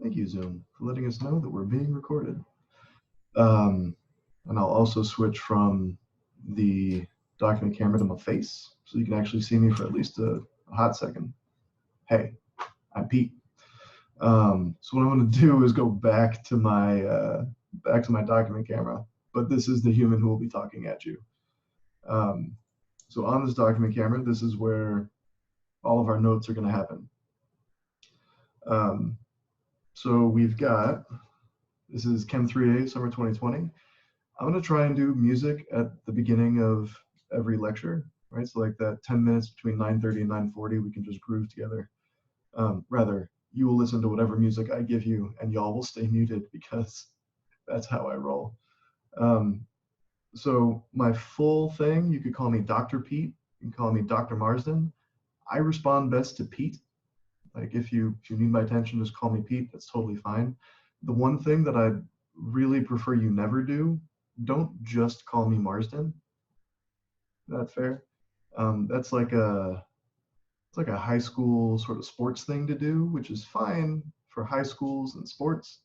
Thank you, Zoom, for letting us know that we're being recorded. Um, and I'll also switch from the document camera to my face so you can actually see me for at least a hot second. Hey, I'm Pete. So what I'm going to do is go back to my document camera, but this is the human who will be talking at you. Um, so on this document camera, this is where all of our notes are going to happen. Um, so we've got, this is Chem 3A, summer 2020. I'm going to try and do music at the beginning of every lecture, right? So like that 10 minutes between 9:30 and 9:40, we can just groove together. Rather, you will listen to whatever music I give you and y'all will stay muted because that's how I roll. Um, so my full thing, you could call me Dr. Pete, you can call me Dr. Marsden. I respond best to Pete. Like if you need my attention, just call me Pete. That's totally fine. The one thing that I really prefer you never do, don't just call me Marsden. Is that fair? That's like a it's like a high school sort of sports thing to do, which is fine for high schools and sports.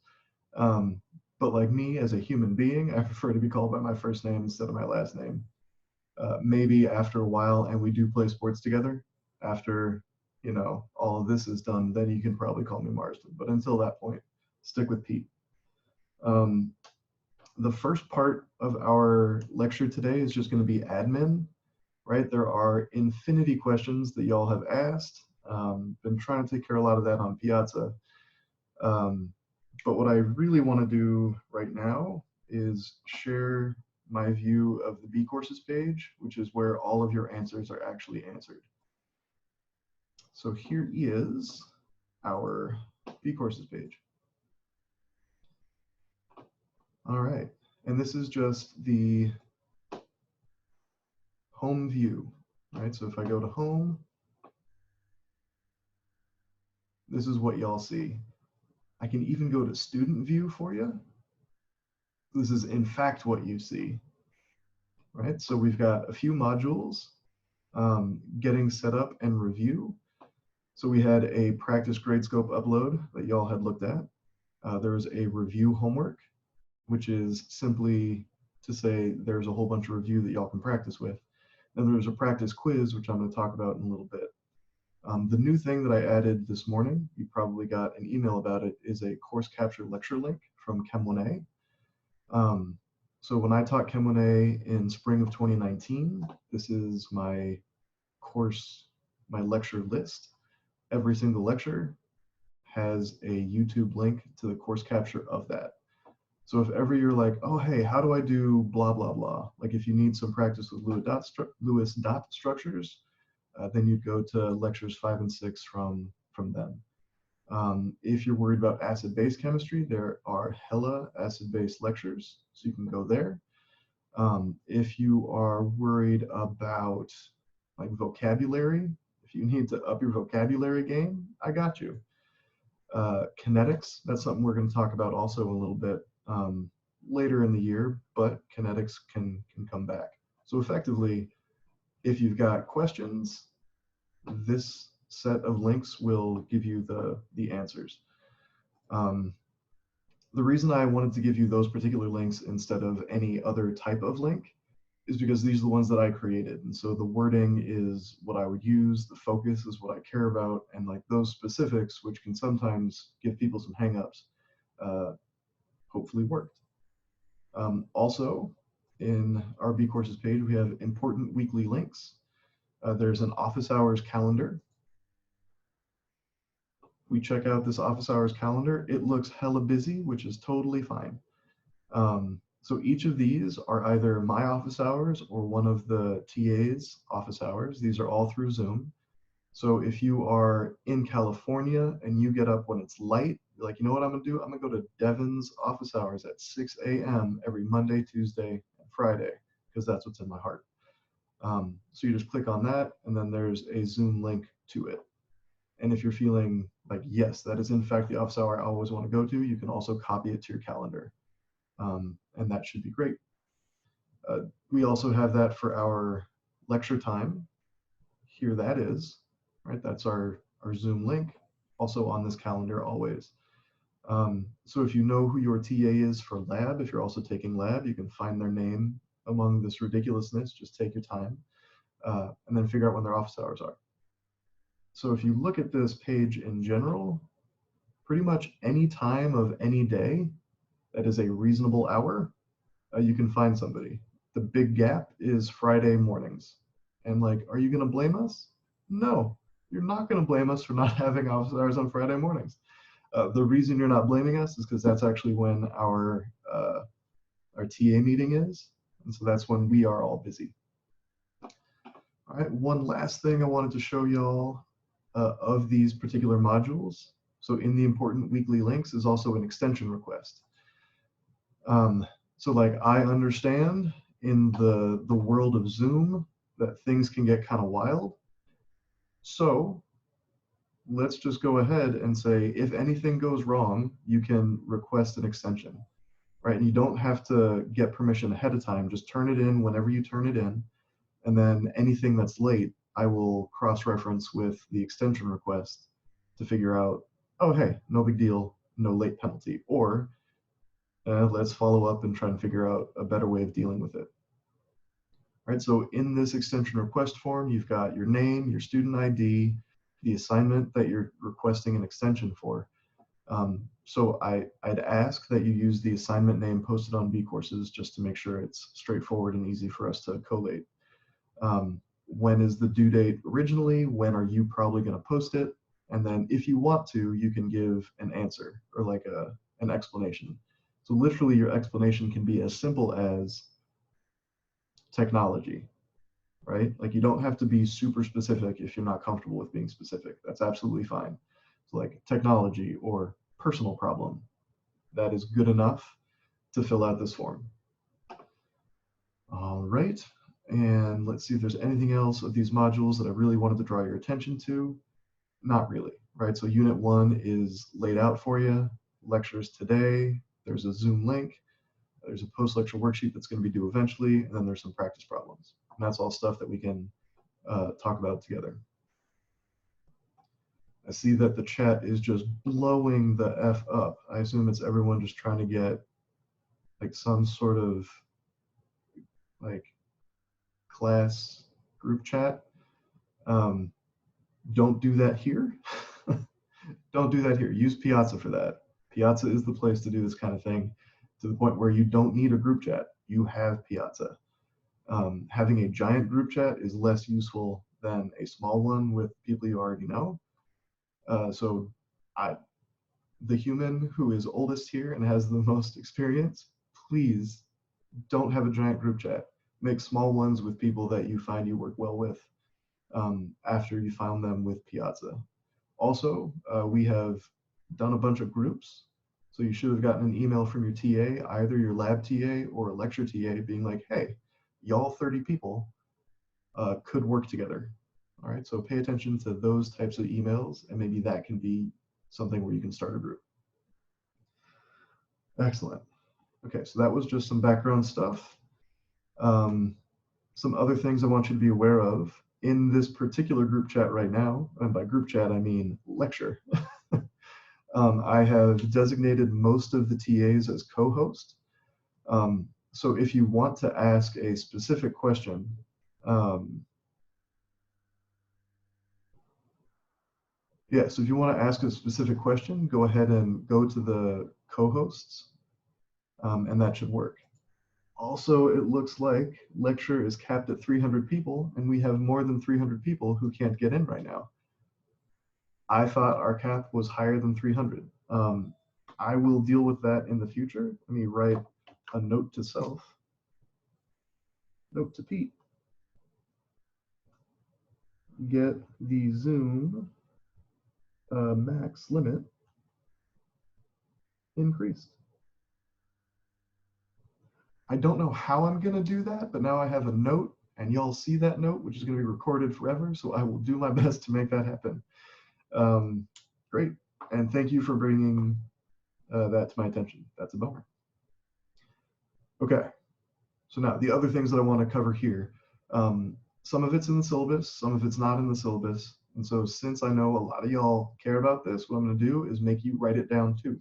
Um, but like me as a human being, I prefer to be called by my first name instead of my last name. Maybe after a while, and we do play sports together, after all of this is done, then you can probably call me Marsden. But until that point, stick with Pete. Um, the first part of our lecture today is just going to be admin, right? There are infinity questions that y'all have asked. Been trying to take care of a lot of that on Piazza. But what I really want to do right now is share my view of the B courses page, which is where all of your answers are actually answered. So here is our B courses page. All right, and this is just the home view, right? So if I go to home, this is what y'all see. I can even go to student view for you. This is in fact what you see, right? So we've got a few modules, getting set up and review. So we had a practice grade scope upload that y'all had looked at. There was a review homework, which is simply to say there's a whole bunch of review that y'all can practice with. Then there was a practice quiz, which I'm going to talk about in a little bit. The new thing that I added this morning, you probably got an email about it, is a course capture lecture link from Chem 1A. So when I taught Chem 1A in spring of 2019, this is my lecture list. Every single lecture has a YouTube link to the course capture of that. So if ever you're like, oh, hey, how do I do blah, blah, blah? Like if you need some practice with Lewis dot structures, then you'd go to lectures 5 and 6 from them. If you're worried about acid-base chemistry, there are hella acid-base lectures, so you can go there. If you are worried about like vocabulary, if you need to up your vocabulary game, I got you. Kinetics, that's something we're going to talk about also a little bit later in the year, but kinetics can come back. So effectively, if you've got questions, this set of links will give you the answers. The reason I wanted to give you those particular links instead of any other type of link is because these are the ones that I created. And so the wording is what I would use, the focus is what I care about, and like those specifics, which can sometimes give people some hangups, hopefully worked. Also, in our B courses page, we have important weekly links. There's an office hours calendar. We check out this office hours calendar. It looks hella busy, which is totally fine. So each of these are either my office hours or one of the TA's office hours. These are all through Zoom. So if you are in California and you get up when it's light, you're like, you know what I'm gonna do? I'm gonna go to Devin's office hours at 6 a.m. every Monday, Tuesday, and Friday, because that's what's in my heart. So you just click on that, and then there's a Zoom link to it. And if you're feeling like, yes, that is in fact the office hour I always want to go to, you can also copy it to your calendar. And that should be great. We also have that for our lecture time. Here that is, right? That's our Zoom link, also on this calendar always. So if you know who your TA is for lab, if you're also taking lab, you can find their name among this ridiculousness. Just take your time and then figure out when their office hours are. So if you look at this page in general, pretty much any time of any day that is a reasonable hour, you can find somebody. The big gap is Friday mornings. And like, are you going to blame us? No, you're not going to blame us for not having office hours on Friday mornings. The reason you're not blaming us is because that's actually when our TA meeting is. And so that's when we are all busy. All right, one last thing I wanted to show y'all of these particular modules. So in the important weekly links is also an extension request. So like I understand in the world of Zoom that things can get kind of wild. So let's just go ahead and say, if anything goes wrong, you can request an extension, right? And you don't have to get permission ahead of time. Just turn it in whenever you turn it in. And then anything that's late, I will cross-reference with the extension request to figure out, oh, hey, no big deal, no late penalty. Or let's follow up and try and figure out a better way of dealing with it. All right, so in this extension request form, you've got your name, your student ID, the assignment that you're requesting an extension for. So I'd ask that you use the assignment name posted on B-Courses just to make sure it's straightforward and easy for us to collate. When is the due date originally? When are you probably going to post it? And then if you want to, you can give an answer or like an explanation. So literally your explanation can be as simple as technology, right? Like you don't have to be super specific if you're not comfortable with being specific. That's absolutely fine. So like technology or personal problem, that is good enough to fill out this form. All right, and let's see if there's anything else of these modules that I really wanted to draw your attention to. Not really, right? So unit 1 is laid out for you. Lectures today, there's a Zoom link, there's a post-lecture worksheet that's going to be due eventually, and then there's some practice problems. And that's all stuff that we can talk about together. I see that the chat is just blowing the F up. I assume it's everyone just trying to get like some sort of like class group chat. Don't do that here. Don't do that here. Use Piazza for that. Piazza is the place to do this kind of thing, to the point where you don't need a group chat. You have Piazza. Having a giant group chat is less useful than a small one with people you already know. So the human who is oldest here and has the most experience, please don't have a giant group chat. Make small ones with people that you find you work well with after you found them with Piazza. Also, we have done a bunch of groups. So you should have gotten an email from your TA, either your lab TA or a lecture TA, being like, hey, y'all 30 people could work together. All right, so pay attention to those types of emails, and maybe that can be something where you can start a group. Excellent. Okay, so that was just some background stuff. Some other things I want you to be aware of in this particular group chat right now, and by group chat, I mean lecture. I have designated most of the TAs as co-host. So if you want to ask a specific question, yeah, so if you want to ask a specific question, go ahead and go to the co-hosts, and that should work. Also, it looks like lecture is capped at 300 people, and we have more than 300 people who can't get in right now. I thought our cap was higher than 300. I will deal with that in the future. Let me write a note to self. Note to Pete. Get the Zoom max limit increased. I don't know how I'm going to do that, but now I have a note, and y'all see that note, which is going to be recorded forever, so I will do my best to make that happen. Great, and thank you for bringing that to my attention. That's a bummer. Okay, so now the other things that I want to cover here. Some of it's in the syllabus, some of it's not in the syllabus. And so since I know a lot of y'all care about this, what I'm going to do is make you write it down too.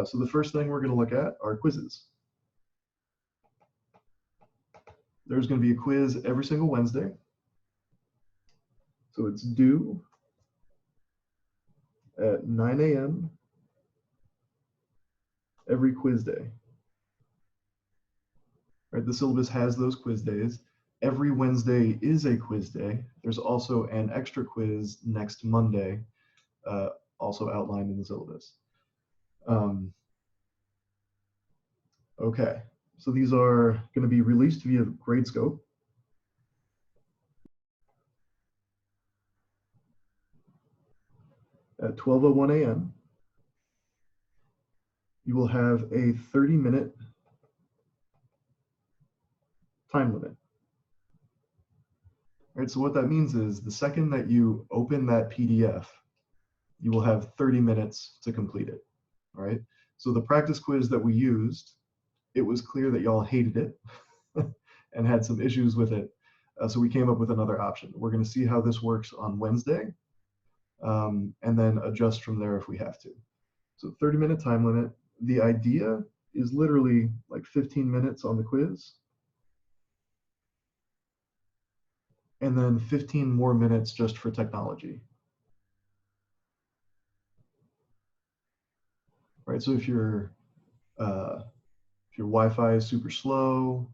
So the first thing we're going to look at are quizzes. There's going to be a quiz every single Wednesday. So it's due at 9 a.m. every quiz day. Right, the syllabus has those quiz days. Every Wednesday is a quiz day. There's also an extra quiz next Monday, also outlined in the syllabus. Okay, so these are going to be released via Gradescope. At 12:01 a.m., you will have a 30-minute time limit. Right, so what that means is the second that you open that PDF, you will have 30 minutes to complete it. All right, so the practice quiz that we used, it was clear that y'all hated it and had some issues with it. So we came up with another option. We're going to see how this works on Wednesday, and then adjust from there if we have to. So 30-minute time limit. The idea is literally like 15 minutes on the quiz, and then 15 more minutes just for technology. Right, so if your Wi-Fi is super slow,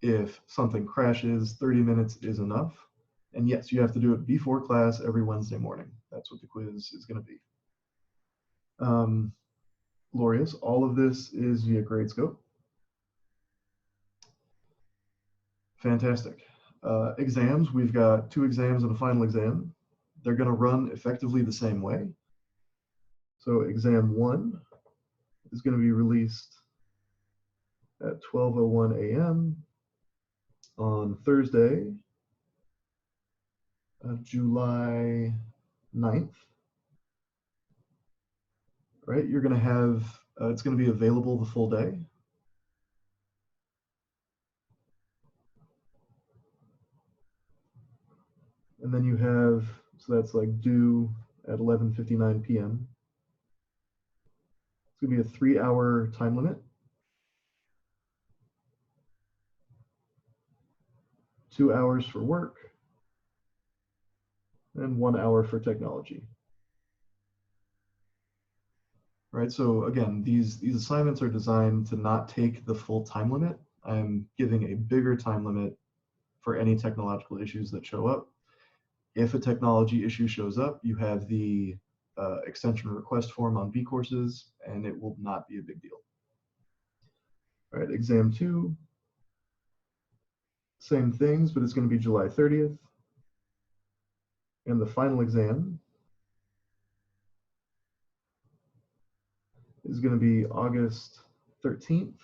if something crashes, 30 minutes is enough. And yes, you have to do it before class every Wednesday morning. That's what the quiz is going to be. Glorious. All of this is via Gradescope. Fantastic. Exams, we've got 2 exams and a final exam. They're going to run effectively the same way. So exam 1 is going to be released at 12:01 a.m. on Thursday, July 9th. Right, you're going to have, it's going to be available the full day. And then you have, so that's like due at 11:59 p.m. It's going to be a 3-hour time limit. 2 hours for work, and 1 hour for technology. Right, so again, these assignments are designed to not take the full time limit. I'm giving a bigger time limit for any technological issues that show up. If a technology issue shows up, you have the extension request form on B courses, and it will not be a big deal. All right, exam 2, same things, but it's going to be July 30th. And the final exam is going to be August 13th.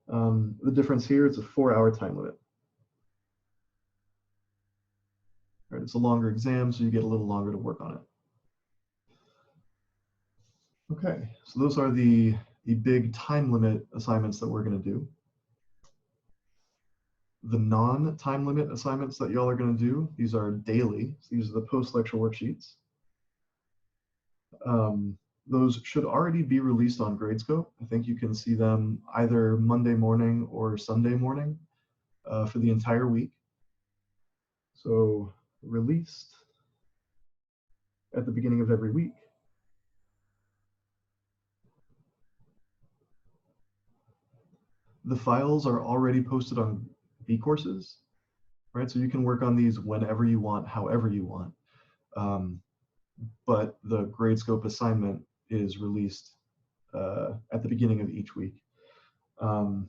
The difference here, it's a 4-hour time limit. Right, it's a longer exam, so you get a little longer to work on it. Okay, so those are the big time limit assignments that we're going to do. The non-time limit assignments that y'all are going to do, these are daily. So these are the post-lecture worksheets. Those should already be released on Gradescope. I think you can see them either Monday morning or Sunday morning for the entire week. So released at the beginning of every week. The files are already posted on B courses, right? So you can work on these whenever you want, however you want. But the Gradescope assignment is released at the beginning of each week. So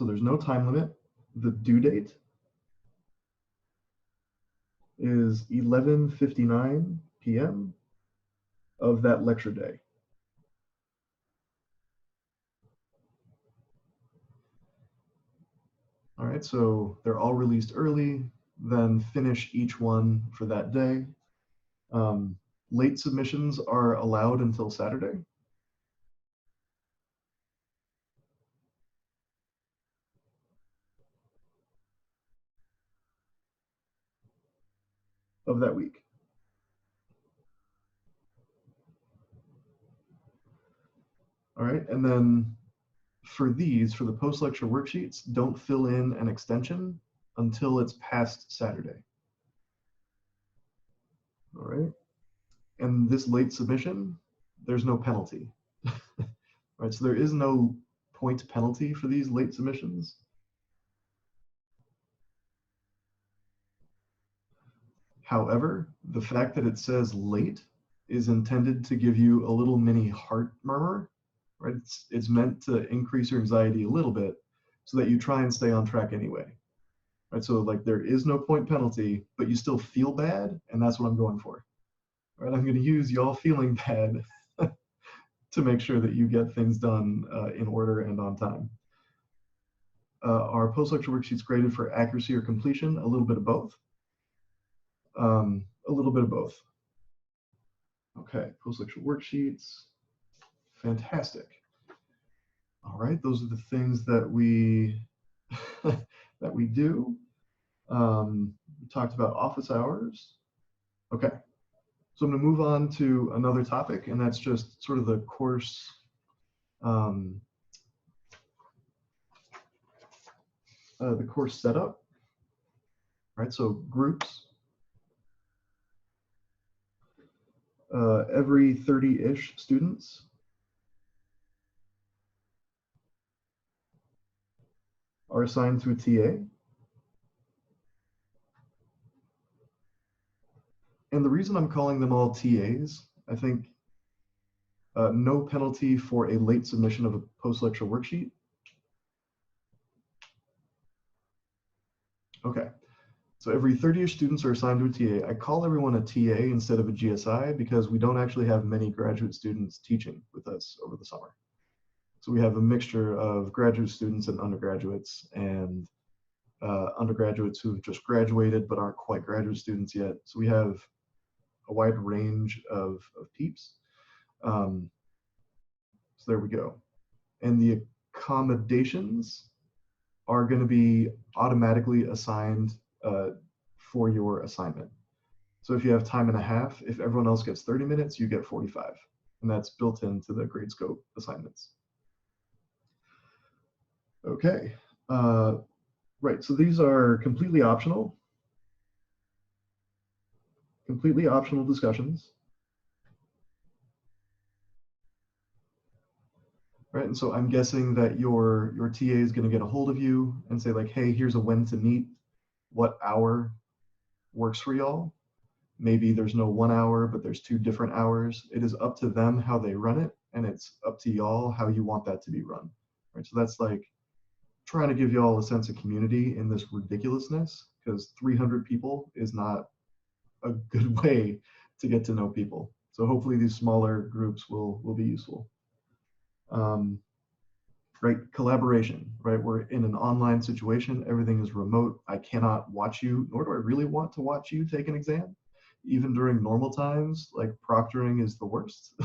there's no time limit. The due date is 11:59 p.m. of that lecture day. All right, so they're all released early, then finish each one for that day. Late submissions are allowed until Saturday. Of that week. All right, and then for the post-lecture worksheets, don't fill in an extension until it's past Saturday. All right, and this late submission, there's no penalty. Right, so there is no point penalty for these late submissions. However, the fact that it says late is intended to give you a little mini heart murmur, right? It's meant to increase your anxiety a little bit so that you try and stay on track anyway, right? So like there is no point penalty, but you still feel bad, and that's what I'm going for, right? I'm going to use y'all feeling bad to make sure that you get things done in order and on time. Our post-lecture worksheets graded for accuracy or completion, a little bit of both. A little bit of both. Okay, post-lecture worksheets, fantastic. All right, those are the things that we that we do. We talked about office hours. Okay, so I'm going to move on to another topic, and that's just sort of the course setup. Right, so groups. Every 30-ish students are assigned to a TA. And the reason I'm calling them all TAs, I think no penalty for a late submission of a post-lecture worksheet. Okay, so every 30-ish students are assigned to a TA. I call everyone a TA instead of a GSI because we don't actually have many graduate students teaching with us over the summer. So we have a mixture of graduate students and undergraduates, and undergraduates who've just graduated but aren't quite graduate students yet. So we have a wide range of peeps. So there we go. And the accommodations are going to be automatically assigned for your assignment. So if you have time and a half, if everyone else gets 30 minutes, you get 45. And that's built into the grade scope assignments. Okay, right, so these are completely optional discussions. Right, and so I'm guessing that your TA is going to get a hold of you and say like, hey, here's a when to meet, what hour works for y'all. Maybe there's no 1 hour, but there's 2 different hours. It is up to them how they run it, and it's up to y'all how you want that to be run. Right, so that's like trying to give y'all a sense of community in this ridiculousness, because 300 people is not a good way to get to know people. So hopefully these smaller groups will be useful. Right, collaboration, right? We're in an online situation, everything is remote. I cannot watch you, nor do I really want to watch you take an exam. Even during normal times, like proctoring is the worst.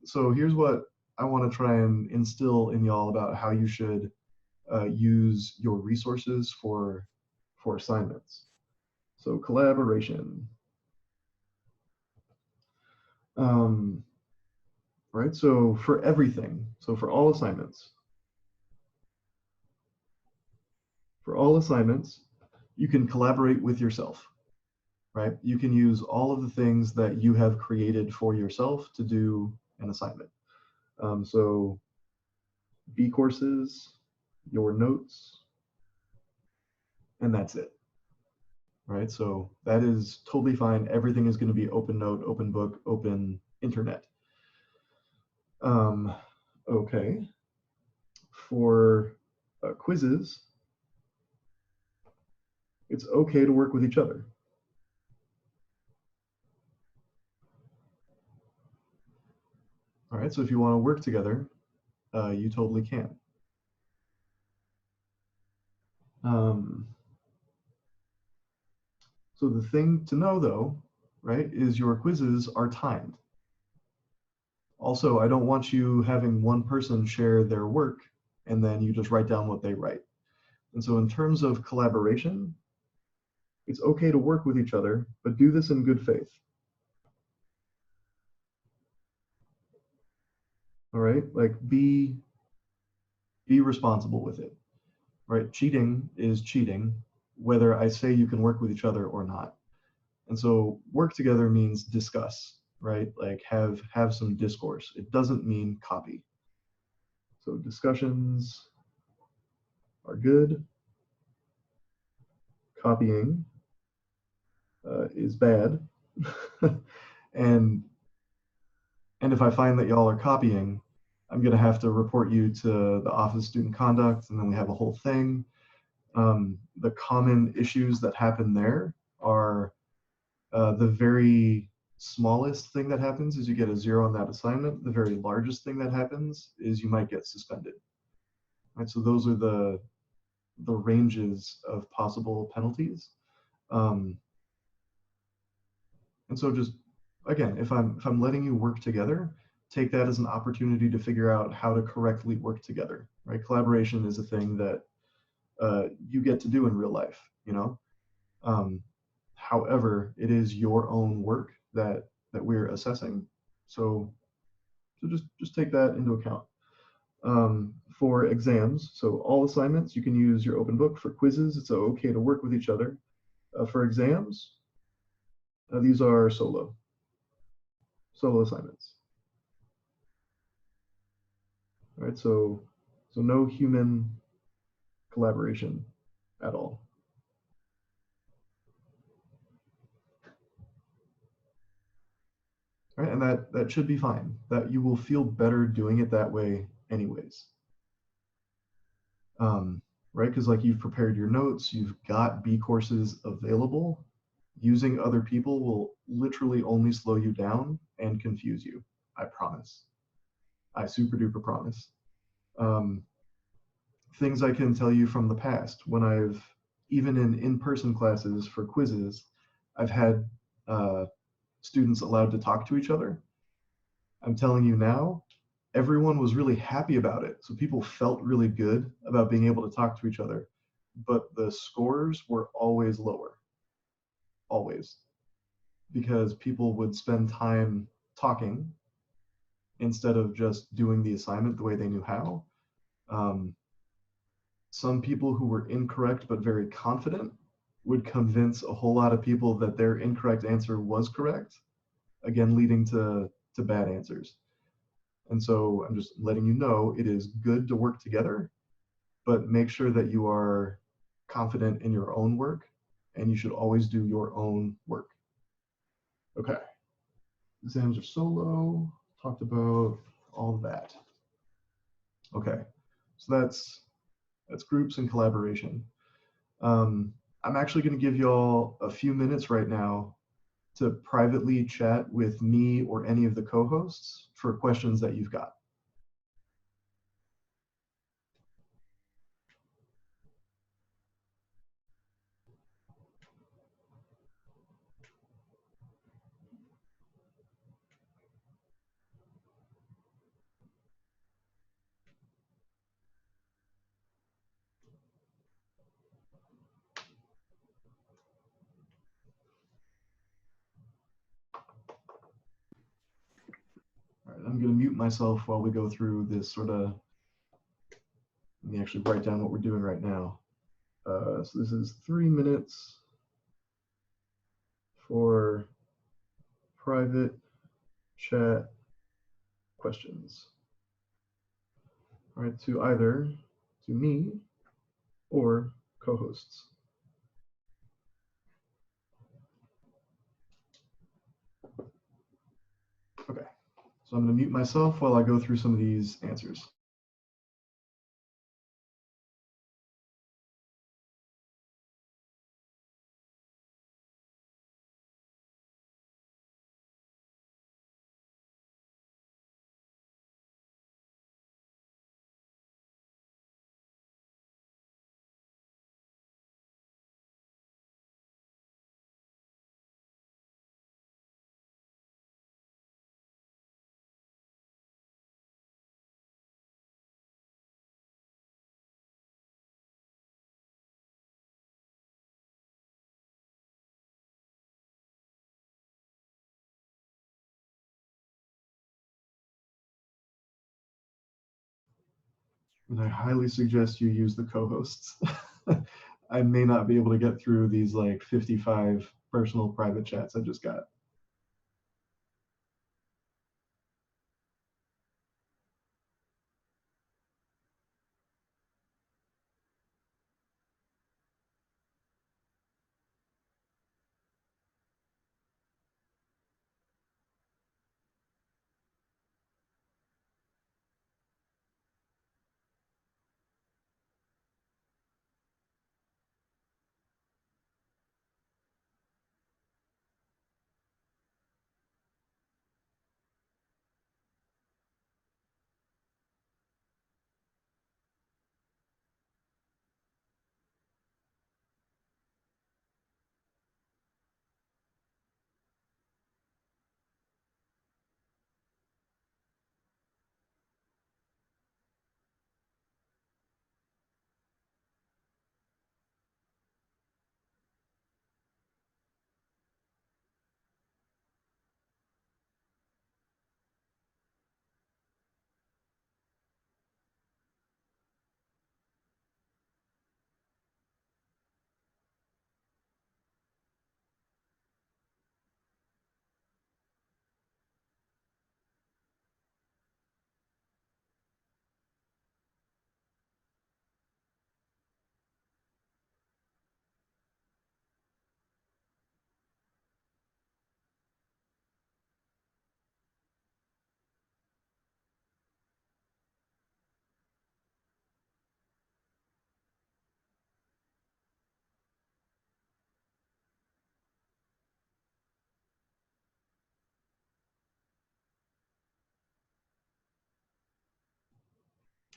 So here's what I want to try and instill in y'all about how you should use your resources for assignments. So collaboration. Right, so for everything, so for all assignments, you can collaborate with yourself, right? You can use all of the things that you have created for yourself to do an assignment. So B courses, your notes, and that's it, right? So that is totally fine. Everything is going to be open note, open book, open internet. Okay. For quizzes, it's okay to work with each other. All right, so if you want to work together, you totally can. So the thing to know though, right, is your quizzes are timed. Also, I don't want you having one person share their work and then you just write down what they write. And so in terms of collaboration, it's okay to work with each other, but do this in good faith. All right, like be responsible with it, right? Cheating is cheating, whether I say you can work with each other or not. And so work together means discuss, right? Like have some discourse. It doesn't mean copy. So discussions are good. Copying is bad. and and if I find that y'all are copying, I'm gonna have to report you to the Office of Student Conduct, and then we have a whole thing. The common issues that happen there are the very smallest thing that happens is you get a 0 on that assignment. The very largest thing that happens is you might get suspended. Right, so those are the ranges of possible penalties. Um, and so just again, if I'm letting you work together, take that as an opportunity to figure out how to correctly work together. Right, collaboration is a thing that you get to do in real life. Um, however, it is your own work that we're assessing. So just take that into account. For exams, so all assignments, you can use your open book. For quizzes, it's okay to work with each other. For exams, these are solo assignments. All right, so no human collaboration at all. All right, and that should be fine. That you will feel better doing it that way anyways. Um, right? Because like you've prepared your notes, you've got B courses available. Using other people will literally only slow you down and confuse you. I promise. I super duper promise. Um, Things I can tell you from the past when I've even in-person classes for quizzes, I've had students allowed to talk to each other. I'm telling you now, everyone was really happy about it. So people felt really good about being able to talk to each other, but the scores were always lower, always, because people would spend time talking instead of just doing the assignment the way they knew how. Um, some people who were incorrect but very confident would convince a whole lot of people that their incorrect answer was correct, again, leading to bad answers. And so I'm just letting you know it is good to work together, but make sure that you are confident in your own work and you should always do your own work. Okay, exams are solo, talked about all of that. Okay, so that's groups and collaboration. I'm actually going to give y'all a few minutes right now to privately chat with me or any of the co-hosts for questions that you've got. All right, I'm going to mute myself while we go through this sort of, let me actually write down what we're doing right now. So this is 3 minutes for private chat questions. All right, to either to me or co-hosts. Okay, so I'm going to mute myself while I go through some of these answers. And I highly suggest you use the co-hosts. I may not be able to get through these like 55 personal private chats I just got.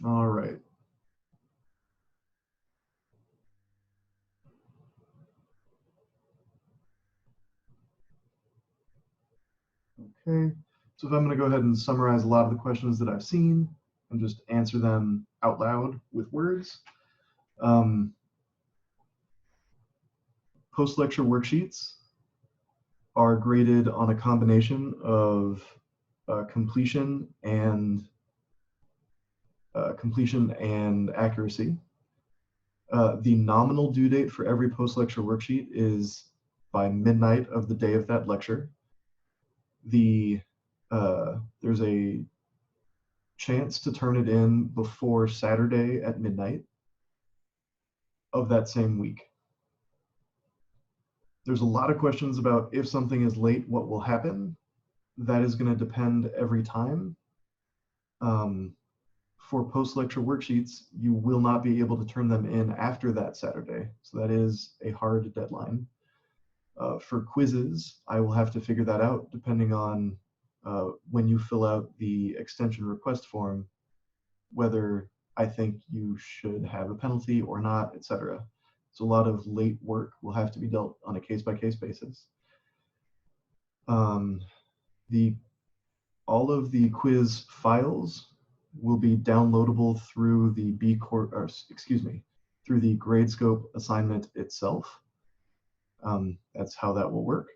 All right. Okay. So if I'm going to go ahead and summarize a lot of the questions that I've seen and just answer them out loud with words. Um, Post-lecture worksheets are graded on a combination of completion and accuracy. The nominal due date for every post-lecture worksheet is by midnight of the day of that lecture. There's a chance to turn it in before Saturday at midnight of that same week. There's a lot of questions about if something is late, what will happen. That is going to depend every time. For post-lecture worksheets, you will not be able to turn them in after that Saturday. So that is a hard deadline. For quizzes, I will have to figure that out depending on when you fill out the extension request form, whether I think you should have a penalty or not, etc. So a lot of late work will have to be dealt on a case-by-case basis. All of the quiz files will be downloadable through the through the Gradescope assignment itself. That's how that will work.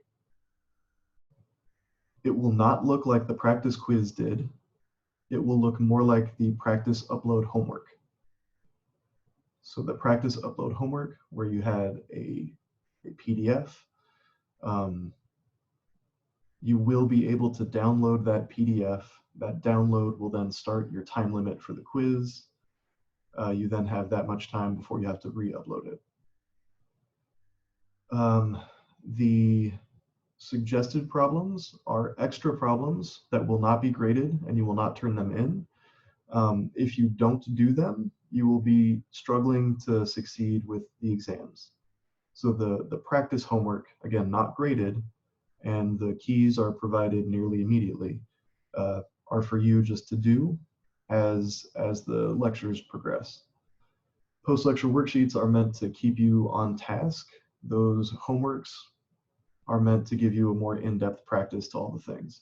It will not look like the practice quiz did. It will look more like the practice upload homework. So the practice upload homework, where you had a PDF, you will be able to download that PDF. That download will then start your time limit for the quiz. You then have that much time before you have to re-upload it. The suggested problems are extra problems that will not be graded and you will not turn them in. If you don't do them, you will be struggling to succeed with the exams. So the practice homework, again, not graded, and the keys are provided nearly immediately, are for you just to do as the lectures progress. Post-lecture worksheets are meant to keep you on task. Those homeworks are meant to give you a more in-depth practice to all the things.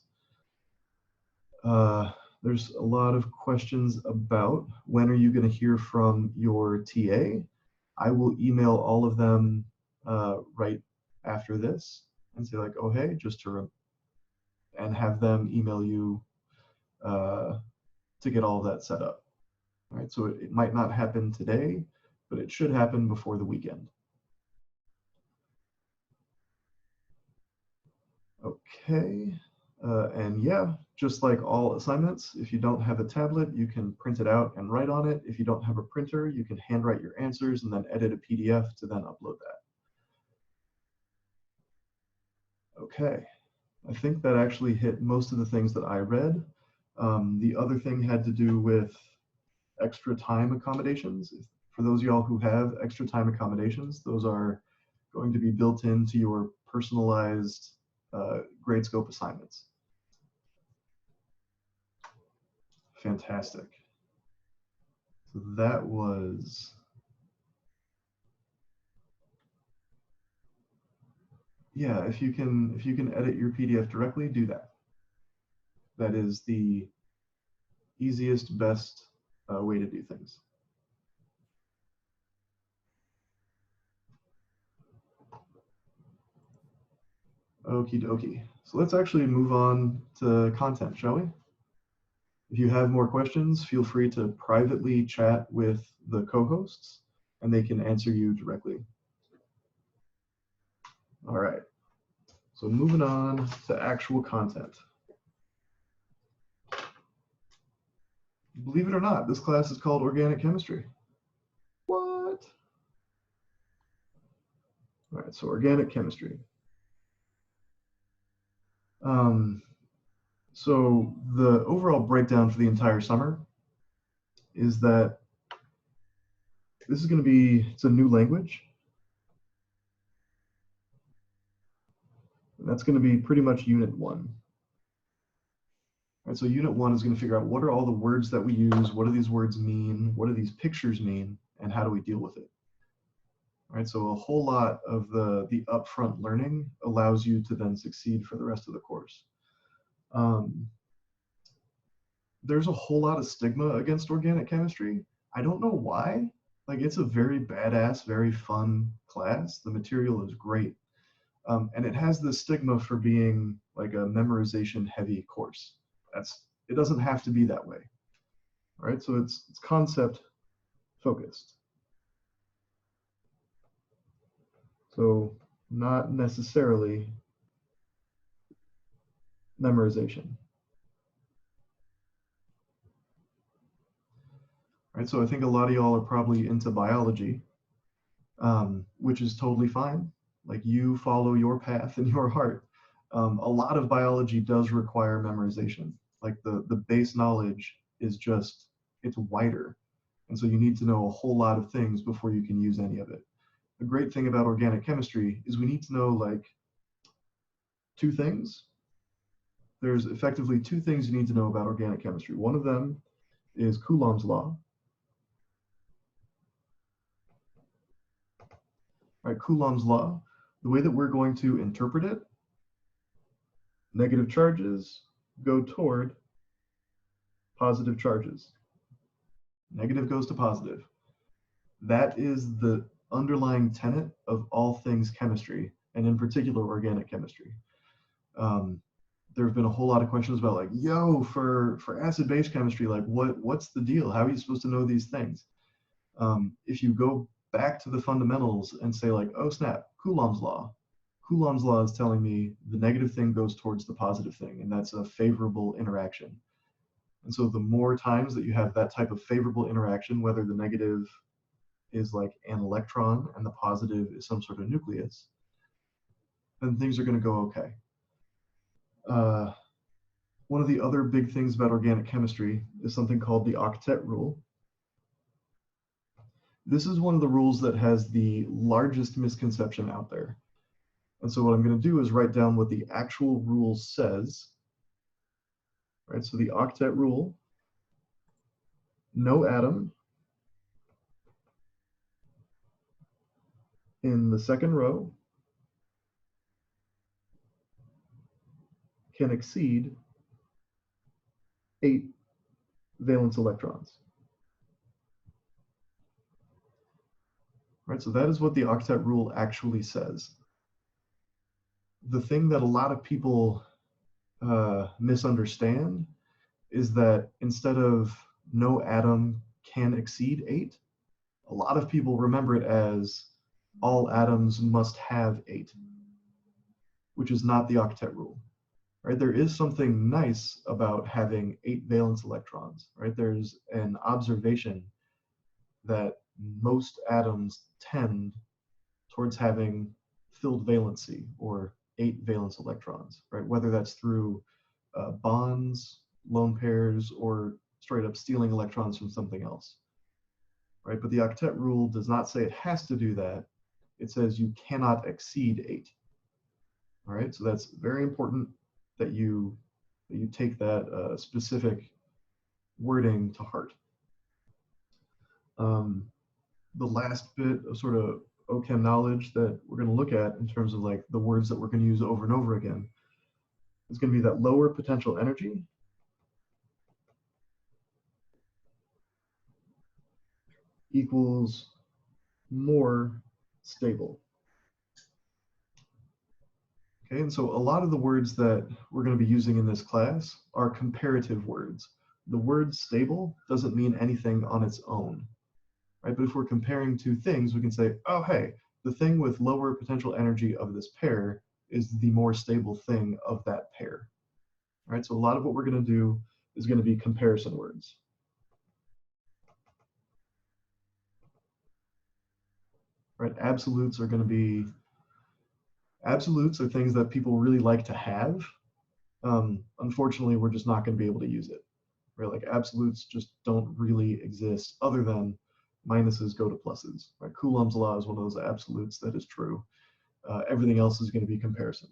There's a lot of questions about when are you going to hear from your TA. I will email all of them right after this and say like, oh hey, and have them email you to get all of that set up. right? So it might not happen today, but it should happen before the weekend. Okay, and yeah, just like all assignments, if you don't have a tablet, you can print it out and write on it. If you don't have a printer, you can handwrite your answers and then edit a PDF to then upload that. Okay, I think that actually hit most of the things that I read. The other thing had to do with extra time accommodations. For those of y'all who have extra time accommodations, those are going to be built into your personalized grade scope assignments. Fantastic. So that was, yeah, if you can edit your PDF directly, do that. That is the easiest, best way to do things. Okie dokie. So let's actually move on to content, shall we? If you have more questions, feel free to privately chat with the co-hosts and they can answer you directly. All right. So moving on to actual content. Believe it or not, this class is called Organic Chemistry. What? All right, so Organic Chemistry. So the overall breakdown for the entire summer is that this is going to be, it's a new language. And that's going to be pretty much Unit 1. All right, so Unit 1 is going to figure out what are all the words that we use, what do these words mean, what do these pictures mean, and how do we deal with it. All right, so a whole lot of the upfront learning allows you to then succeed for the rest of the course. There's a whole lot of stigma against organic chemistry. I don't know why. Like, it's a very badass, very fun class. The material is great. And it has this stigma for being like a memorization heavy course. It doesn't have to be that way. All right, so it's concept focused. So not necessarily memorization. All right, so I think a lot of y'all are probably into biology, which is totally fine. Like, you follow your path and your heart. A lot of biology does require memorization. Like the base knowledge is just, it's wider. And so you need to know a whole lot of things before you can use any of it. The great thing about organic chemistry is we need to know like 2 things. There's effectively 2 things you need to know about organic chemistry. One of them is Coulomb's law. All right, Coulomb's law, the way that we're going to interpret it, negative charges go toward positive charges. Negative goes to positive. That is the underlying tenet of all things chemistry, and in particular organic chemistry. There have been a whole lot of questions about like, yo, for acid-base chemistry, like what's the deal? How are you supposed to know these things? If you go back to the fundamentals and say like, oh snap, Coulomb's law. Coulomb's law is telling me the negative thing goes towards the positive thing, and that's a favorable interaction. And so the more times that you have that type of favorable interaction, whether the negative is like an electron and the positive is some sort of nucleus, then things are going to go okay. One of the other big things about organic chemistry is something called the octet rule. This is one of the rules that has the largest misconception out there. And so what I'm going to do is write down what the actual rule says. Right, so the octet rule, no atom in the second row can exceed 8 valence electrons. Right, so that is what the octet rule actually says. The thing that a lot of people misunderstand is that instead of no atom can exceed 8, a lot of people remember it as all atoms must have 8, which is not the octet rule. Right? There is something nice about having 8 valence electrons. Right? There's an observation that most atoms tend towards having filled valency, or 8 valence electrons, right? Whether that's through bonds, lone pairs, or straight up stealing electrons from something else, right? But the octet rule does not say it has to do that. It says you cannot exceed 8. All right, so that's very important that you take that specific wording to heart. The last bit of sort of OChem knowledge that we're going to look at in terms of like the words that we're going to use over and over again is going to be that lower potential energy equals more stable. Okay, and so a lot of the words that we're going to be using in this class are comparative words. The word stable doesn't mean anything on its own, right? But if we're comparing two things, we can say, oh, hey, the thing with lower potential energy of this pair is the more stable thing of that pair. All right, so a lot of what we're going to do is going to be comparison words. Right, absolutes are things that people really like to have. Unfortunately, we're just not going to be able to use it. Right, like absolutes just don't really exist other than minuses go to pluses. Right, Coulomb's law is one of those absolutes that is true. Everything else is going to be comparison.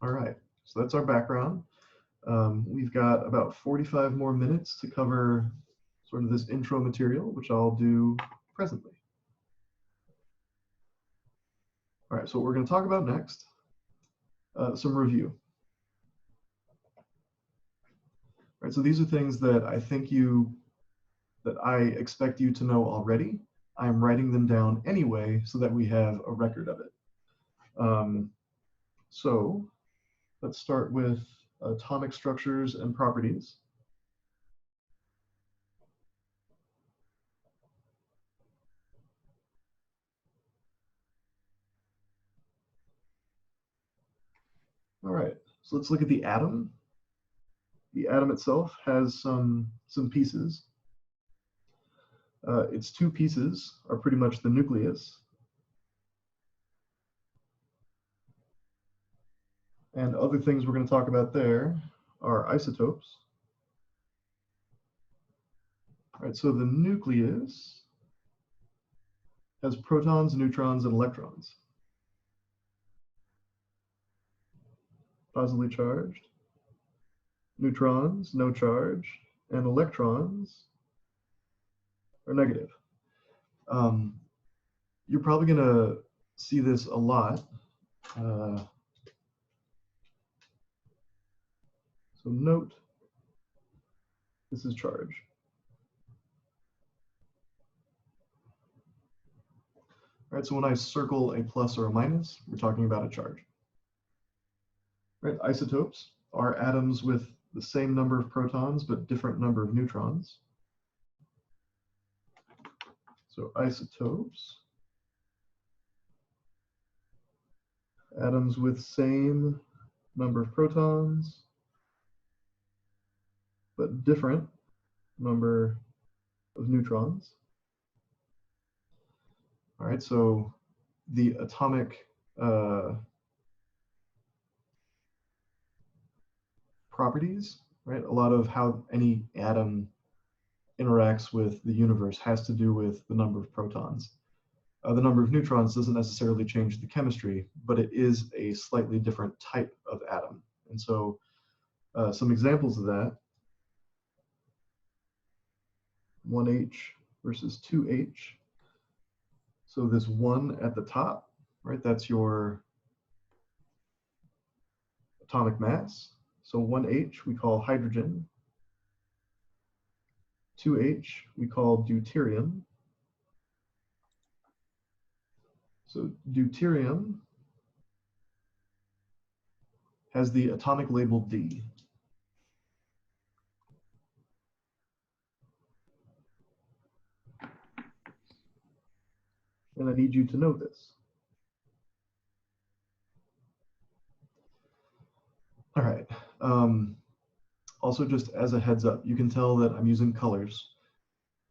All right, so that's our background. We've got about 45 more minutes to cover sort of this intro material, which I'll do presently. All right, so what we're going to talk about next, some review. All right, so these are things that I expect you to know already. I'm writing them down anyway so that we have a record of it. So let's start with atomic structures and properties. All right, so let's look at the atom. The atom itself has some pieces. Its two pieces are pretty much the nucleus and other things we're going to talk about there are isotopes. All right, so the nucleus has protons, neutrons, and electrons. Positively charged, neutrons, no charge, and electrons are negative. You're probably going to see this a lot. So note, this is charge. All right, so when I circle a plus or a minus, we're talking about a charge. Right, isotopes are atoms with the same number of protons but different number of neutrons. So isotopes, atoms with same number of protons but different number of neutrons. All right, so the atomic properties, right? A lot of how any atom interacts with the universe has to do with the number of protons. The number of neutrons doesn't necessarily change the chemistry, but it is a slightly different type of atom. And so some examples of that, 1H versus 2H. So this 1 at the top, right, that's your atomic mass. So 1H we call hydrogen. 2H we call deuterium. So deuterium has the atomic label D. And I need you to know this. All right. Also, just as a heads up, you can tell that I'm using colors.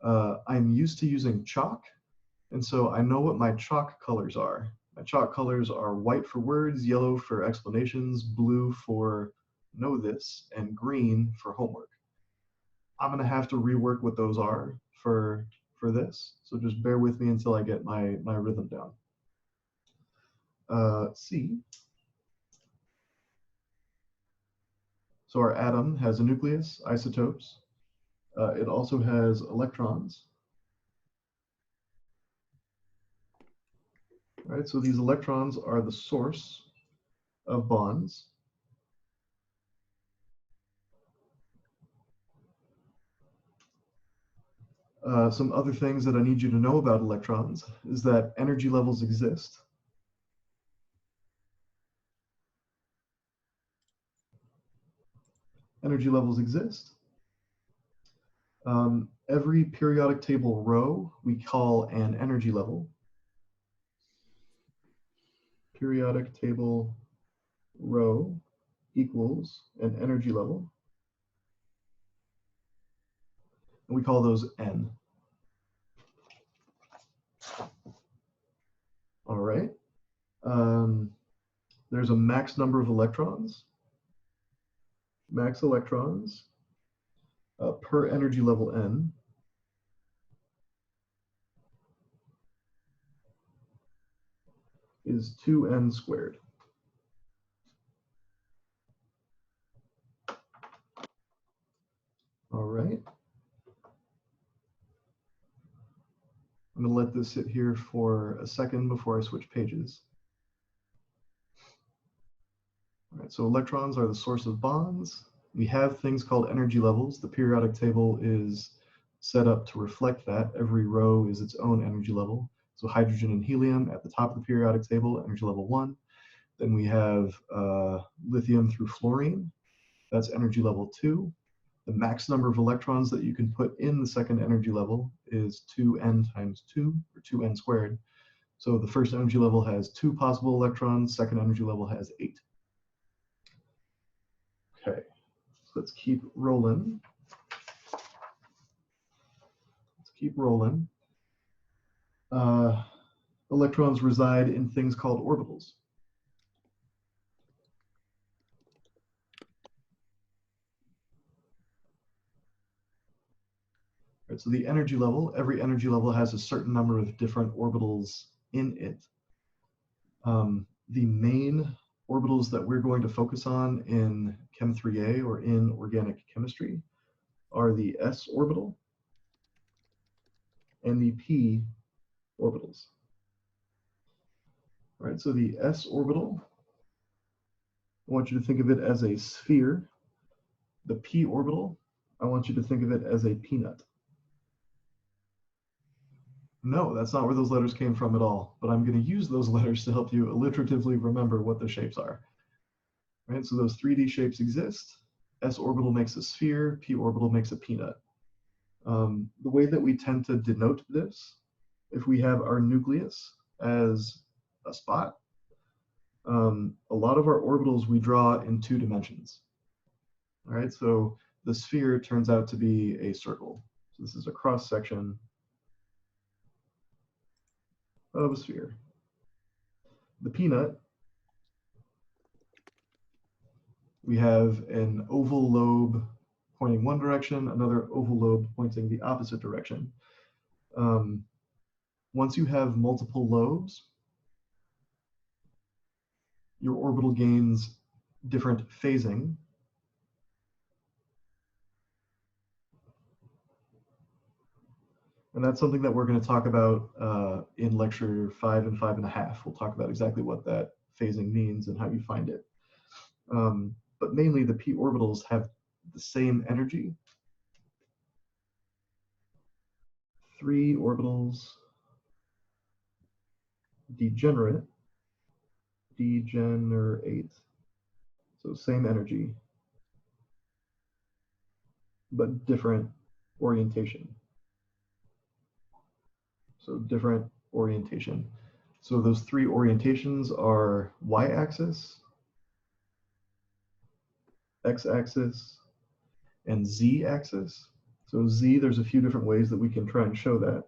I'm used to using chalk, and so I know what my chalk colors are. My chalk colors are white for words, yellow for explanations, blue for know this, and green for homework. I'm gonna have to rework what those are for this. So just bear with me until I get my rhythm down. C. So our atom has a nucleus, isotopes. It also has electrons. Right, so these electrons are the source of bonds. Some other things that I need you to know about electrons is that energy levels exist. Energy levels exist. Every periodic table row we call an energy level. Periodic table row equals an energy level. And we call those N. All right. There's a max number of electrons. Max electrons per energy level N. Is 2n squared. All right. I'm going to let this sit here for a second before I switch pages. All right, so electrons are the source of bonds. We have things called energy levels. The periodic table is set up to reflect that. Every row is its own energy level. So hydrogen and helium at the top of the periodic table, energy level 1. Then we have lithium through fluorine. That's energy level 2. The max number of electrons that you can put in the second energy level is 2n times 2, or 2n squared. So the first energy level has 2 possible electrons, second energy level has 8. Okay, so let's keep rolling. Let's keep rolling. Electrons reside in things called orbitals. Right, so the energy level, every energy level has a certain number of different orbitals in it. The main orbitals that we're going to focus on in Chem 3A or in organic chemistry are the s orbital and the p orbitals. All right, so the s orbital, I want you to think of it as a sphere. The p orbital, I want you to think of it as a peanut. No, that's not where those letters came from at all, but I'm going to use those letters to help you alliteratively remember what the shapes are. Right, so those 3D shapes exist. S orbital makes a sphere, p orbital makes a peanut. The way that we tend to denote this, if we have our nucleus as a spot, a lot of our orbitals we draw in 2 dimensions. All right, so the sphere turns out to be a circle. So this is a cross section of a sphere. The peanut, we have an oval lobe pointing one direction, another oval lobe pointing the opposite direction. Once you have multiple lobes, your orbital gains different phasing. And that's something that we're going to talk about in lecture 5 and 5.5. We'll talk about exactly what that phasing means and how you find it. But mainly the p orbitals have the same energy. 3 orbitals degenerate. So same energy, but different orientation. So different orientation. So those three orientations are y-axis, x-axis, and z-axis. So z, there's a few different ways that we can try and show that.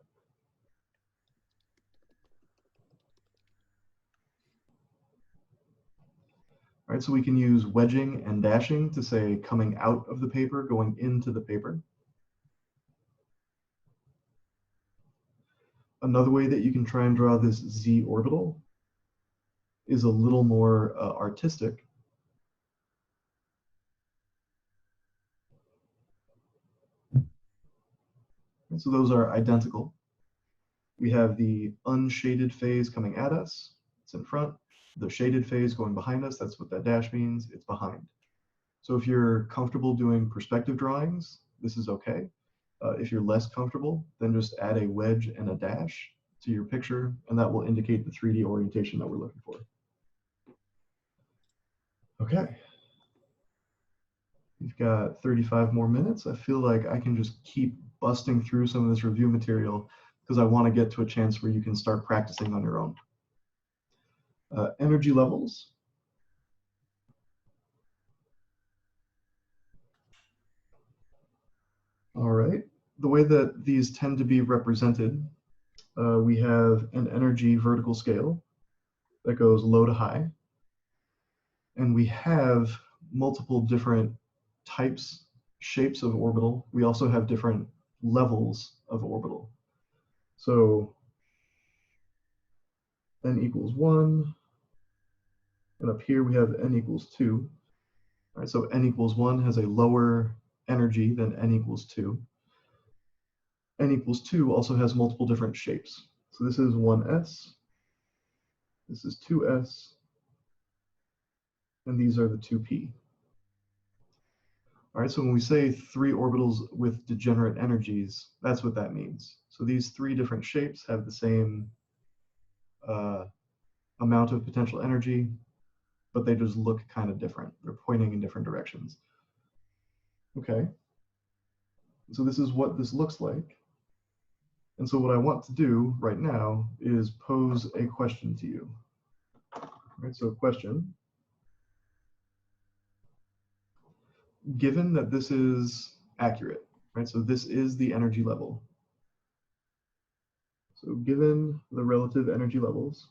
All right, so we can use wedging and dashing to say coming out of the paper, going into the paper. Another way that you can try and draw this z orbital is a little more artistic. And so those are identical. We have the unshaded phase coming at us, it's in front. The shaded phase going behind us, that's what that dash means, it's behind. So if you're comfortable doing perspective drawings, this is okay. If you're less comfortable, then just add a wedge and a dash to your picture, and that will indicate the 3D orientation that we're looking for. Okay. We've got 35 more minutes. I feel like I can just keep busting through some of this review material because I want to get to a chance where you can start practicing on your own. Energy levels. All right. The way that these tend to be represented, we have an energy vertical scale that goes low to high. And we have multiple different types, shapes of orbital. We also have different levels of orbital. So n equals 1, and up here we have n equals 2. All right, so n equals 1 has a lower energy than n equals 2. N equals 2 also has multiple different shapes. So this is 1s, this is 2s, and these are the 2p. All right, so when we say 3 orbitals with degenerate energies, that's what that means. So these 3 different shapes have the same amount of potential energy, but they just look kind of different. They're pointing in different directions. Okay, so this is what this looks like. And so what I want to do right now is pose a question to you. All right, so question. Given that this is accurate, right? So this is the energy level. So given the relative energy levels,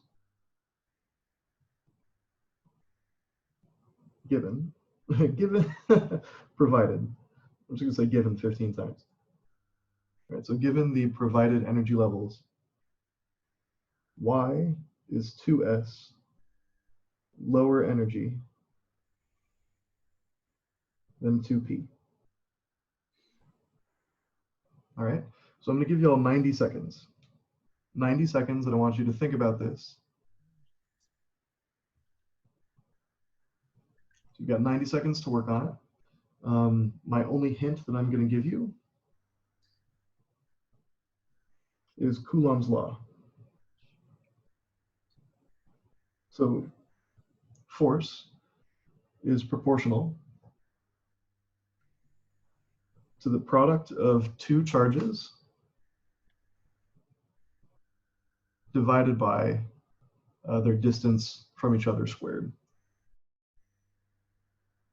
given, given, provided, I'm just gonna say given 15 times. All right, so given the provided energy levels, Y is 2s lower energy than 2p. All right, so I'm gonna give you all 90 seconds. 90 seconds, and I want you to think about this. So you've got 90 seconds to work on it. My only hint that I'm gonna give you is Coulomb's law. So force is proportional to the product of 2 charges divided by their distance from each other squared.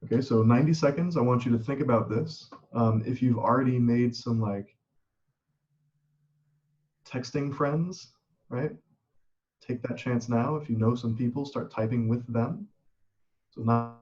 Okay, so 90 seconds, I want you to think about this. If you've already made some like texting friends, right? Take that chance now. If you know some people, start typing with them. So not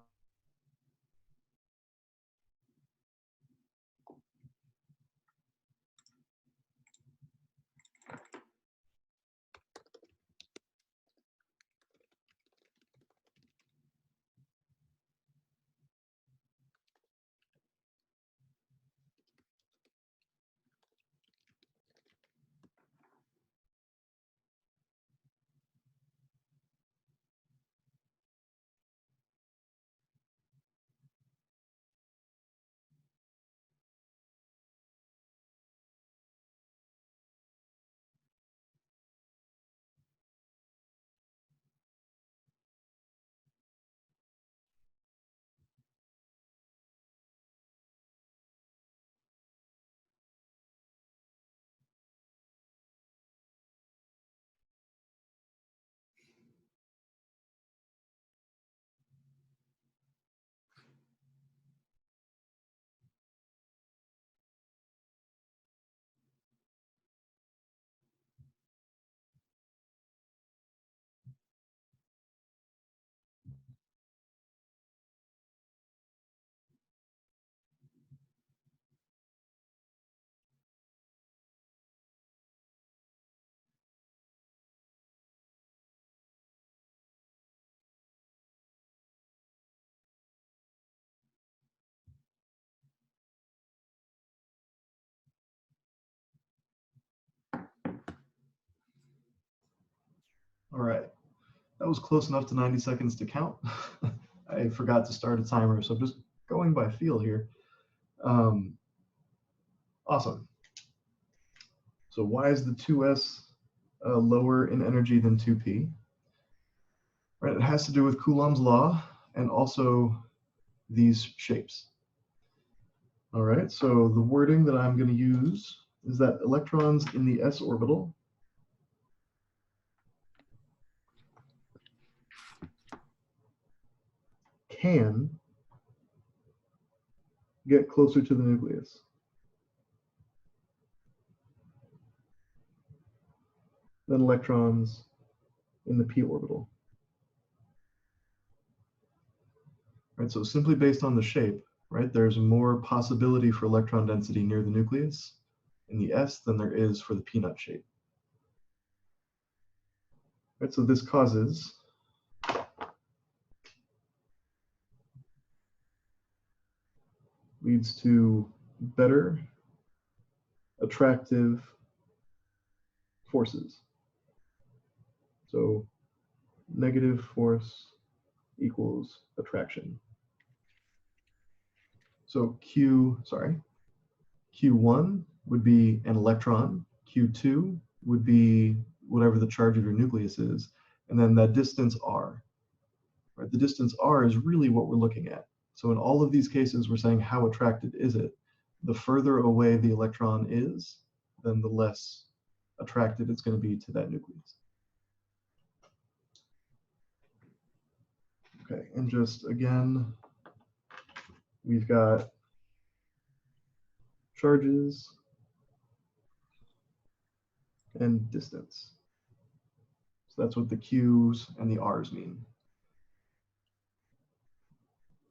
All right, that was close enough to 90 seconds to count. I forgot to start a timer, so I'm just going by feel here. Awesome. So why is the 2s lower in energy than 2p? Right, it has to do with Coulomb's law and also these shapes. All right, so the wording that I'm going to use is that electrons in the s orbital can get closer to the nucleus than electrons in the p orbital. Right, so simply based on the shape, right, there's more possibility for electron density near the nucleus in the s than there is for the peanut shape. Right, so this causes leads to better attractive forces. So negative force equals attraction. So Q1 would be an electron, Q2 would be whatever the charge of your nucleus is, and then that distance r. Right? The distance r is really what we're looking at. So in all of these cases, we're saying how attracted is it? The further away the electron is, then the less attracted it's going to be to that nucleus. Okay, and just again, we've got charges and distance. So that's what the Q's and the R's mean.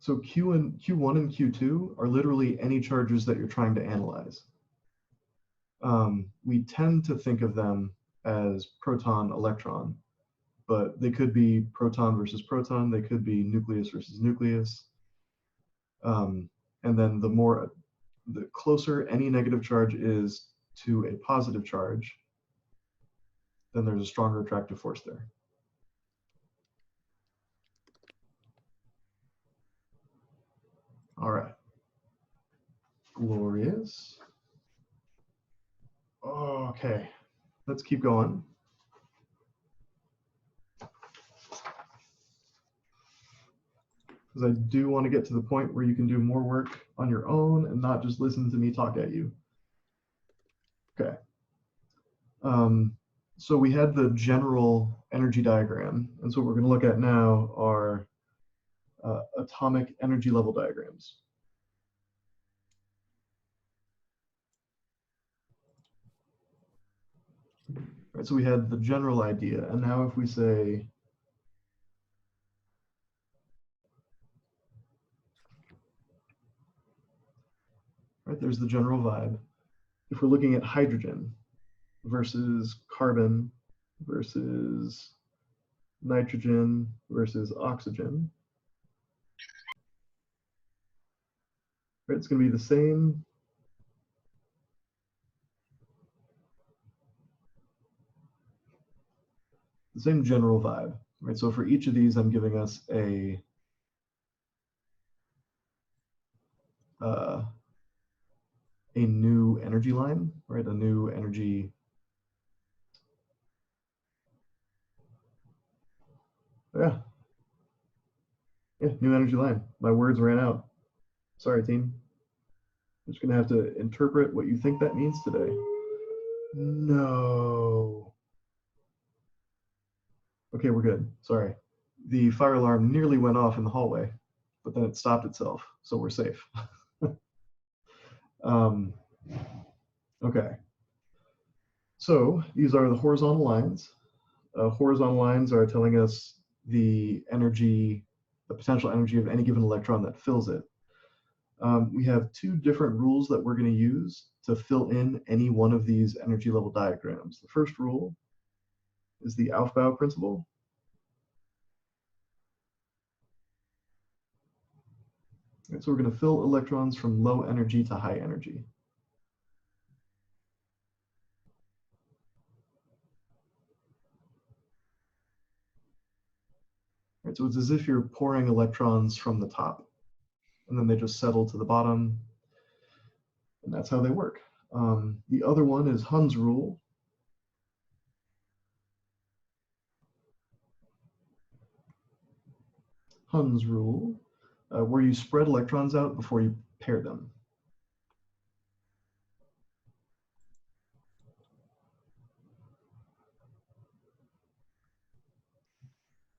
So Q1 and Q2 are literally any charges that you're trying to analyze. We tend to think of them as proton, electron, but they could be proton versus proton, they could be nucleus versus nucleus. And then the closer any negative charge is to a positive charge, then there's a stronger attractive force there. All right. Glorious. Okay, let's keep going. Because I do want to get to the point where you can do more work on your own and not just listen to me talk at you. Okay. So we had the general energy diagram, and so what we're going to look at now are atomic energy level diagrams. Right, so we had the general idea, and now if we say right, there's the general vibe. If we're looking at hydrogen versus carbon versus nitrogen versus oxygen, right, it's going to be the same general vibe, right? So for each of these, I'm giving us a new energy line, right? A new energy. Yeah, new energy line. My words ran out. Sorry, team. I'm just gonna have to interpret what you think that means today. No. Okay, we're good. Sorry. The fire alarm nearly went off in the hallway, but then it stopped itself, so we're safe. Okay. So these are the horizontal lines. Horizontal lines are telling us the energy, the potential energy of any given electron that fills it. We have two different rules that we're going to use to fill in any one of these energy level diagrams. The first rule is the Aufbau principle. Right, so we're going to fill electrons from low energy to high energy. Right? So it's as if you're pouring electrons from the top, and then they just settle to the bottom, and that's how they work. The other one is Hund's rule. Hund's rule, where you spread electrons out before you pair them.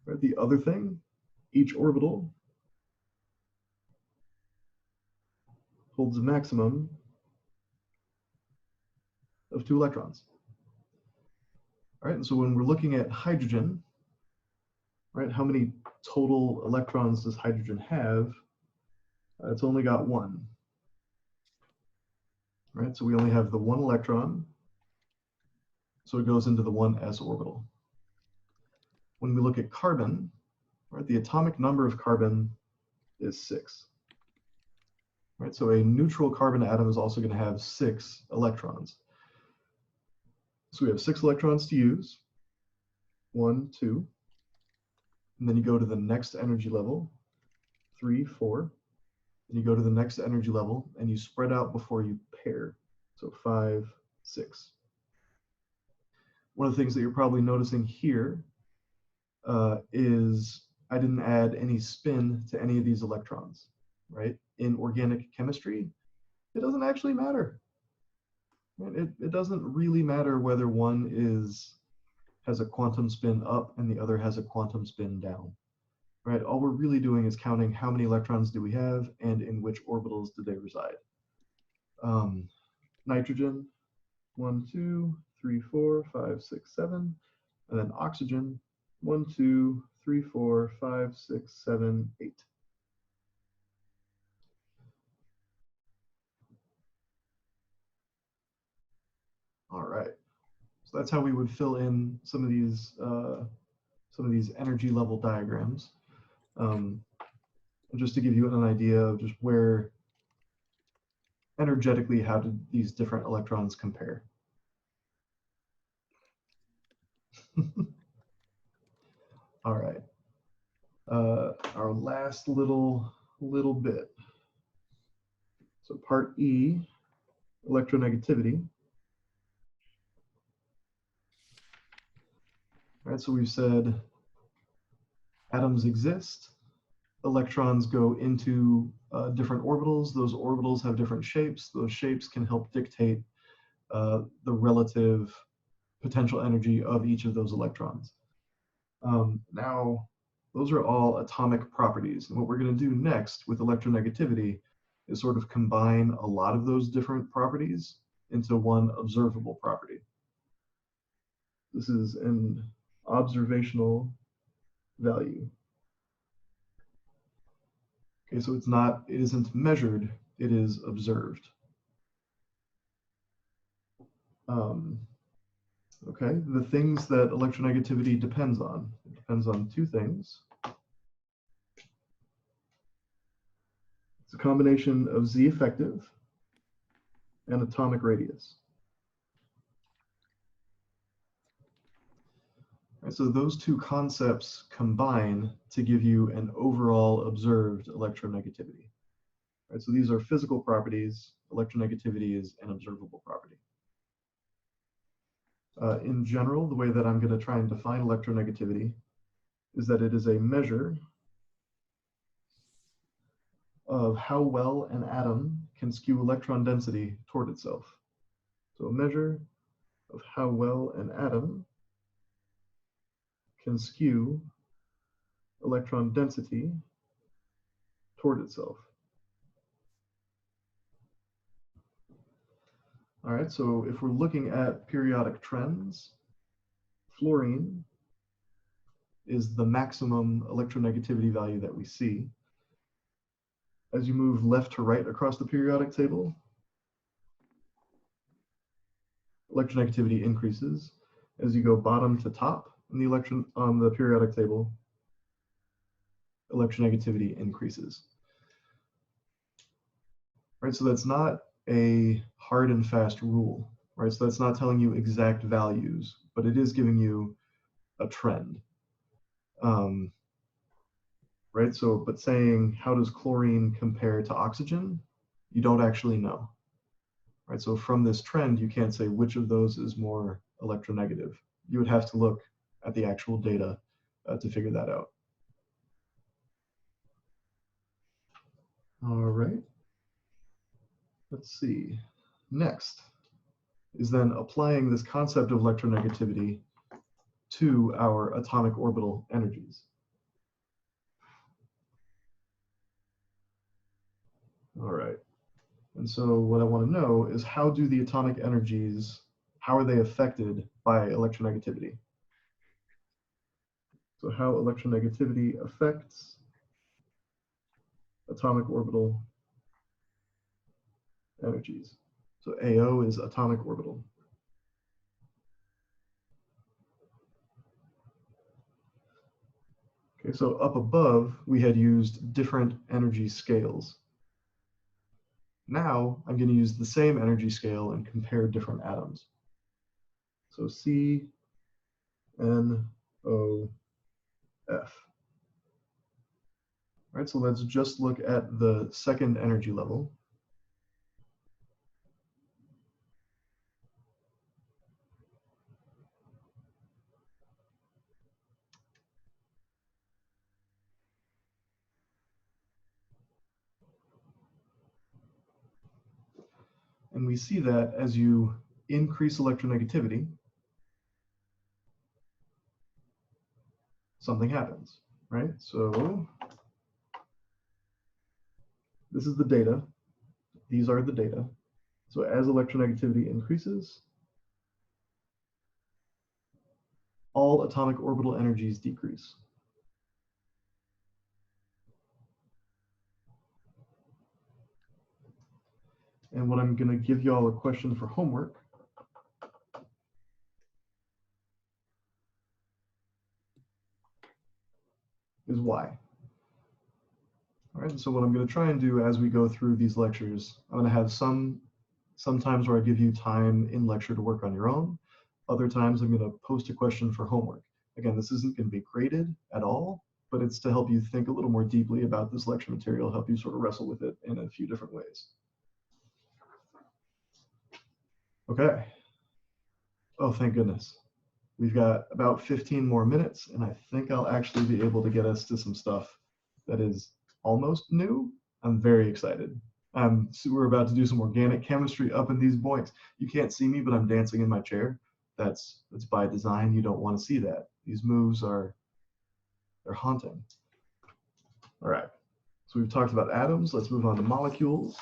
Right? The other thing, each orbital holds a maximum of 2 electrons. All right, and so when we're looking at hydrogen, right, how many total electrons does hydrogen have? It's only got 1. Right, so we only have the 1 electron, so it goes into the 1s orbital. When we look at carbon, right, the atomic number of carbon is 6. Right, so a neutral carbon atom is also going to have 6 electrons. So we have 6 electrons to use. 1, 2. And then you go to the next energy level, 3, 4. And you go to the next energy level and you spread out before you pair. So 5, 6. One of the things that you're probably noticing here is I didn't add any spin to any of these electrons, right? In organic chemistry, it doesn't actually matter. Right? It doesn't really matter whether one has a quantum spin up and the other has a quantum spin down. Right? All we're really doing is counting how many electrons do we have and in which orbitals do they reside. Nitrogen, 1, 2, 3, 4, 5, 6, 7. And then oxygen, 1, 2, 3, 4, 5, 6, 7, 8. All right. So that's how we would fill in some of these energy level diagrams. And just to give you an idea of just where energetically how do these different electrons compare. All right. Our last little bit. So part E, electronegativity. All right, so we've said atoms exist, electrons go into different orbitals. Those orbitals have different shapes. Those shapes can help dictate the relative potential energy of each of those electrons. Now, those are all atomic properties. And what we're going to do next with electronegativity is sort of combine a lot of those different properties into one observable property. This is an observational value. Okay, so it isn't measured, it is observed. Okay, the things that electronegativity depends on. It depends on 2 things. It's a combination of Z effective and atomic radius. Right, so those 2 concepts combine to give you an overall observed electronegativity. Right, so these are physical properties. Electronegativity is an observable property. In general, the way that I'm going to try and define electronegativity is that it is a measure of how well an atom can skew electron density toward itself. So a measure of how well an atom can skew electron density toward itself. All right, so if we're looking at periodic trends, fluorine is the maximum electronegativity value that we see. As you move left to right across the periodic table, electronegativity increases. As you go bottom to top on the periodic table, electronegativity increases. Right, so that's not a hard and fast rule, right? So that's not telling you exact values, but it is giving you a trend. right? So, but saying how does chlorine compare to oxygen, you don't actually know, right? So from this trend, you can't say which of those is more electronegative. You would have to look at the actual data to figure that out. All right, let's see. Next is then applying this concept of electronegativity to our atomic orbital energies. All right. And so what I want to know is how do the atomic energies, how are they affected by electronegativity? So how electronegativity affects atomic orbital energies. So AO is atomic orbital. Okay, so up above, we had used different energy scales. Now I'm going to use the same energy scale and compare different atoms. So C, N, O, F. All right, so let's just look at the second energy level. And we see that as you increase electronegativity, something happens, right? So this is the data. These are the data. So as electronegativity increases, all atomic orbital energies decrease. And what I'm going to give you all a question for homework is why. All right, so what I'm going to try and do as we go through these lectures, I'm going to have sometimes where I give you time in lecture to work on your own. Other times I'm going to post a question for homework. Again, this isn't going to be graded at all, but it's to help you think a little more deeply about this lecture material, help you sort of wrestle with it in a few different ways. Okay. Oh, thank goodness. We've got about 15 more minutes, and I think I'll actually be able to get us to some stuff that is almost new. I'm very excited. So we're about to do some organic chemistry up in these boinks. You can't see me, but I'm dancing in my chair. That's by design. You don't want to see that. These moves they're haunting. All right. So we've talked about atoms. Let's move on to molecules.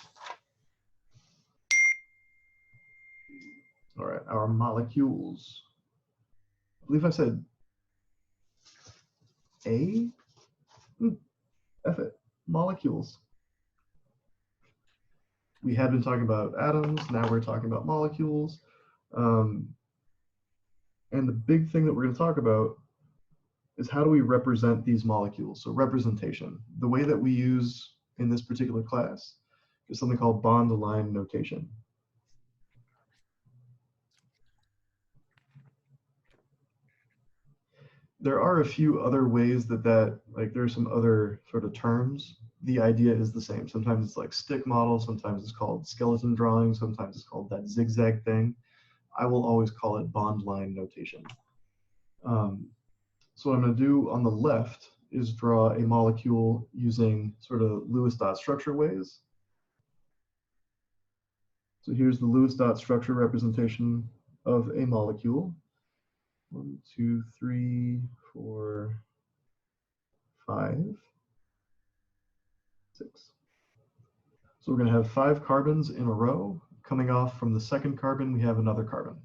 All right, our molecules. I believe I said A. F it. Molecules. We had been talking about atoms. Now we're talking about molecules. And the big thing that we're going to talk about is how do we represent these molecules? So representation. The way that we use in this particular class is something called bond-line notation. There are a few other ways that like there's some other sort of terms. The idea is the same. Sometimes it's like stick model, sometimes it's called skeleton drawing, sometimes it's called that zigzag thing. I will always call it bond line notation. So what I'm going to do on the left is draw a molecule using sort of Lewis dot structure ways. So here's the Lewis dot structure representation of a molecule. 1, 2, 3, 4, 5, 6. So we're going to have 5 carbons in a row. Coming off from the second carbon, we have another carbon.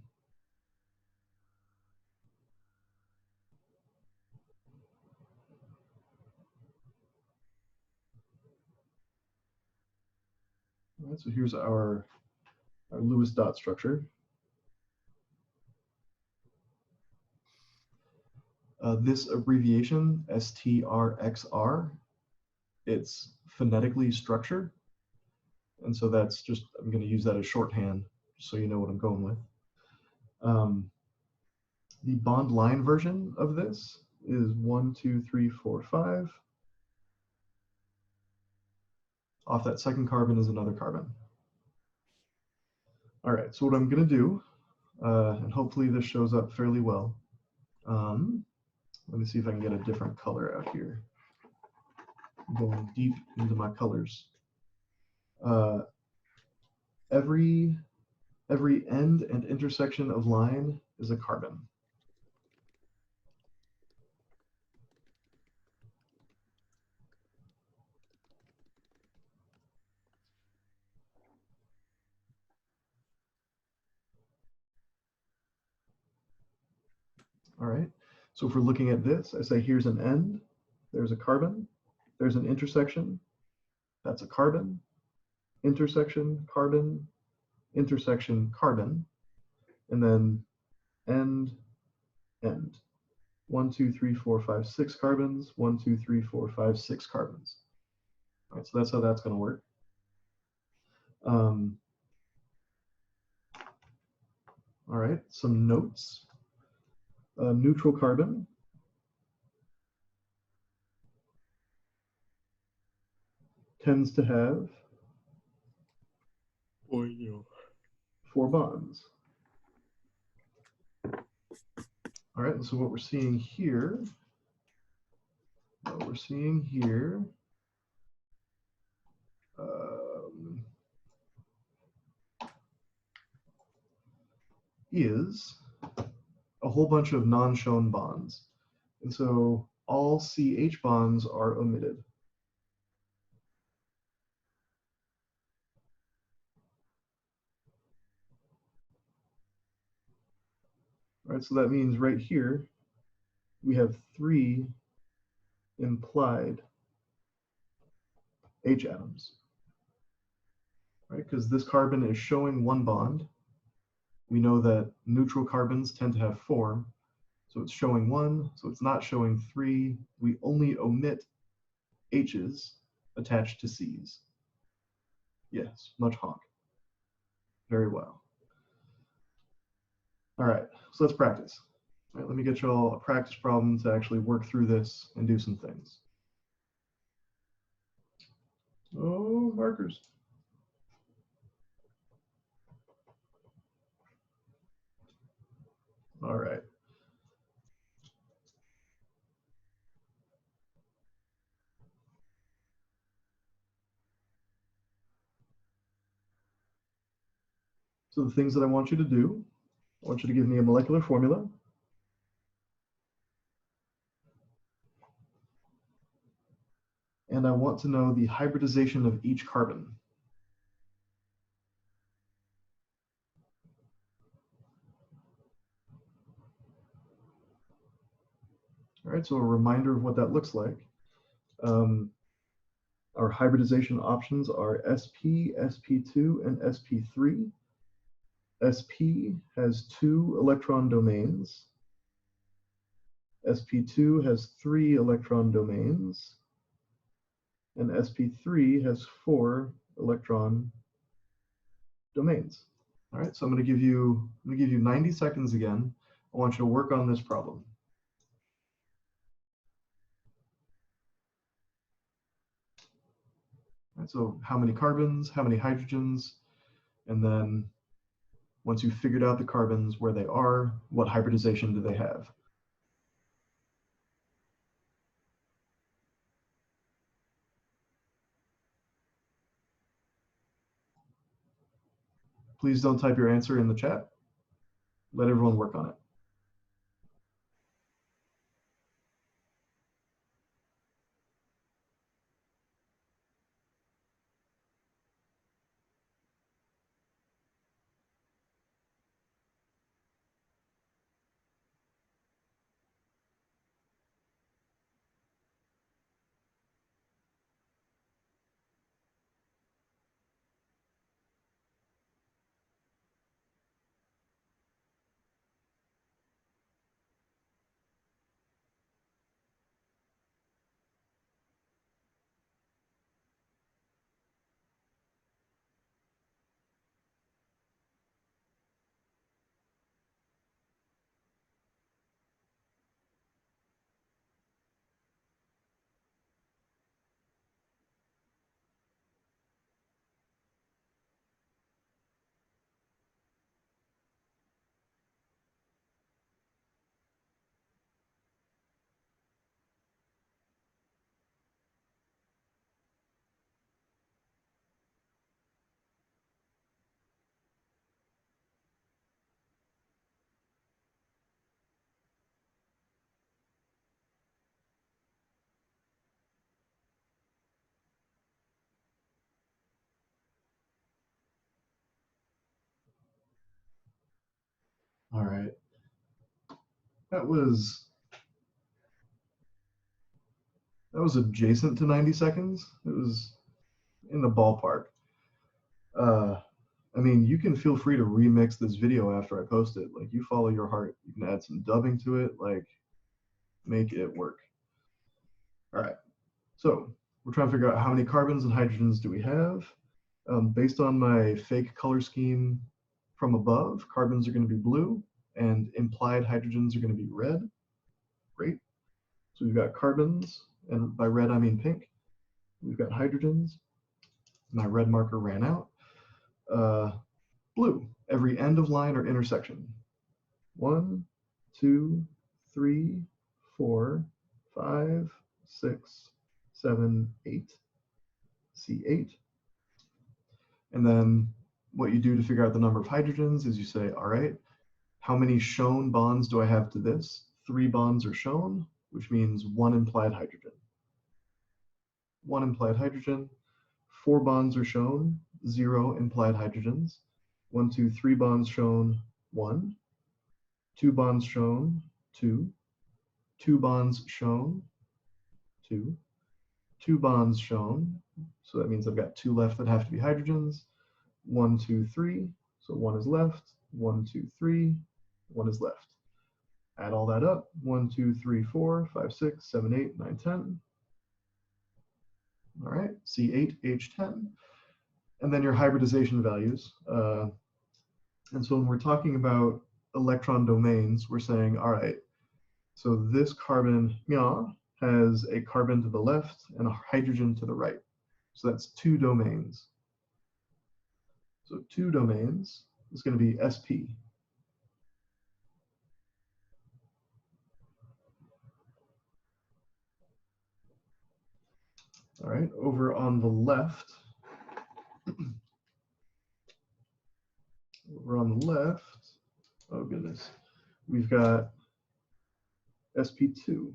All right, so here's our Lewis dot structure. This abbreviation, STRXR, it's phonetically structure. And so that's just, I'm going to use that as shorthand, just so you know what I'm going with. The bond line version of this is 1, 2, 3, 4, 5. Off that second carbon is another carbon. All right, so what I'm going to do, and hopefully this shows up fairly well. Let me see if I can get a different color out here. I'm going deep into my colors. Every end and intersection of line is a carbon. All right, so if we're looking at this, I say here's an end, there's a carbon, there's an intersection, that's a carbon, intersection, carbon, intersection, carbon, and then end, end. 1, 2, 3, 4, 5, 6 carbons, 1, 2, 3, 4, 5, 6 carbons. All right, so that's how that's going to work. All right, some notes. Neutral carbon tends to have 4 bonds. All right, so what we're seeing here, is a whole bunch of non-shown bonds. And so all CH bonds are omitted. All right, so that means right here, we have 3 implied H atoms, right? Because this carbon is showing 1 bond. We know that neutral carbons tend to have 4, so it's showing 1, so it's not showing 3. We only omit H's attached to C's. Yes, much honk. Very well. All right, so let's practice. All right, let me get you all a practice problem to actually work through this and do some things. Oh, markers. All right. So the things that I want you to do, I want you to give me a molecular formula. And I want to know the hybridization of each carbon. All right, so a reminder of what that looks like. Our hybridization options are sp, sp2, and sp3. sp has 2 electron domains. sp2 has 3 electron domains. And sp3 has 4 electron domains. All right, so I'm going to give you 90 seconds again. I want you to work on this problem. All right, so how many carbons, how many hydrogens, and then once you've figured out the carbons, where they are, what hybridization do they have? Please don't type your answer in the chat. Let everyone work on it. All right. That was adjacent to 90 seconds. It was in the ballpark. I mean, you can feel free to remix this video after I post it. Like, you follow your heart. You can add some dubbing to it. Like, make it work. All right. So we're trying to figure out how many carbons and hydrogens do we have. Based on my fake color scheme from above, carbons are going to be blue and implied hydrogens are going to be red. Great. So we've got carbons, and by red I mean pink. We've got hydrogens. My red marker ran out. Blue, every end of line or intersection. 1, 2, 3, 4, 5, 6, 7, 8. C8. And then what you do to figure out the number of hydrogens is you say, all right, how many shown bonds do I have to this? 3 bonds are shown, which means 1 implied hydrogen. 1 implied hydrogen. 4 bonds are shown, 0 implied hydrogens. 1, 2, 3 bonds shown, 1. 2 bonds shown, 2. 2 bonds shown, 2. 2 bonds shown, so that means I've got 2 left that have to be hydrogens. 1, 2, 3, so 1 is left. 1, 2, 3, 1 is left. Add all that up. 1, 2, 3, 4, 5, 6, 7, 8, 9, 10. All right, C8, H10. And then your hybridization values. And so when we're talking about electron domains, we're saying, all right, so this carbon has a carbon to the left and a hydrogen to the right. So that's 2 domains. So 2 domains is going to be sp. All right, over on the left, oh goodness, we've got sp2.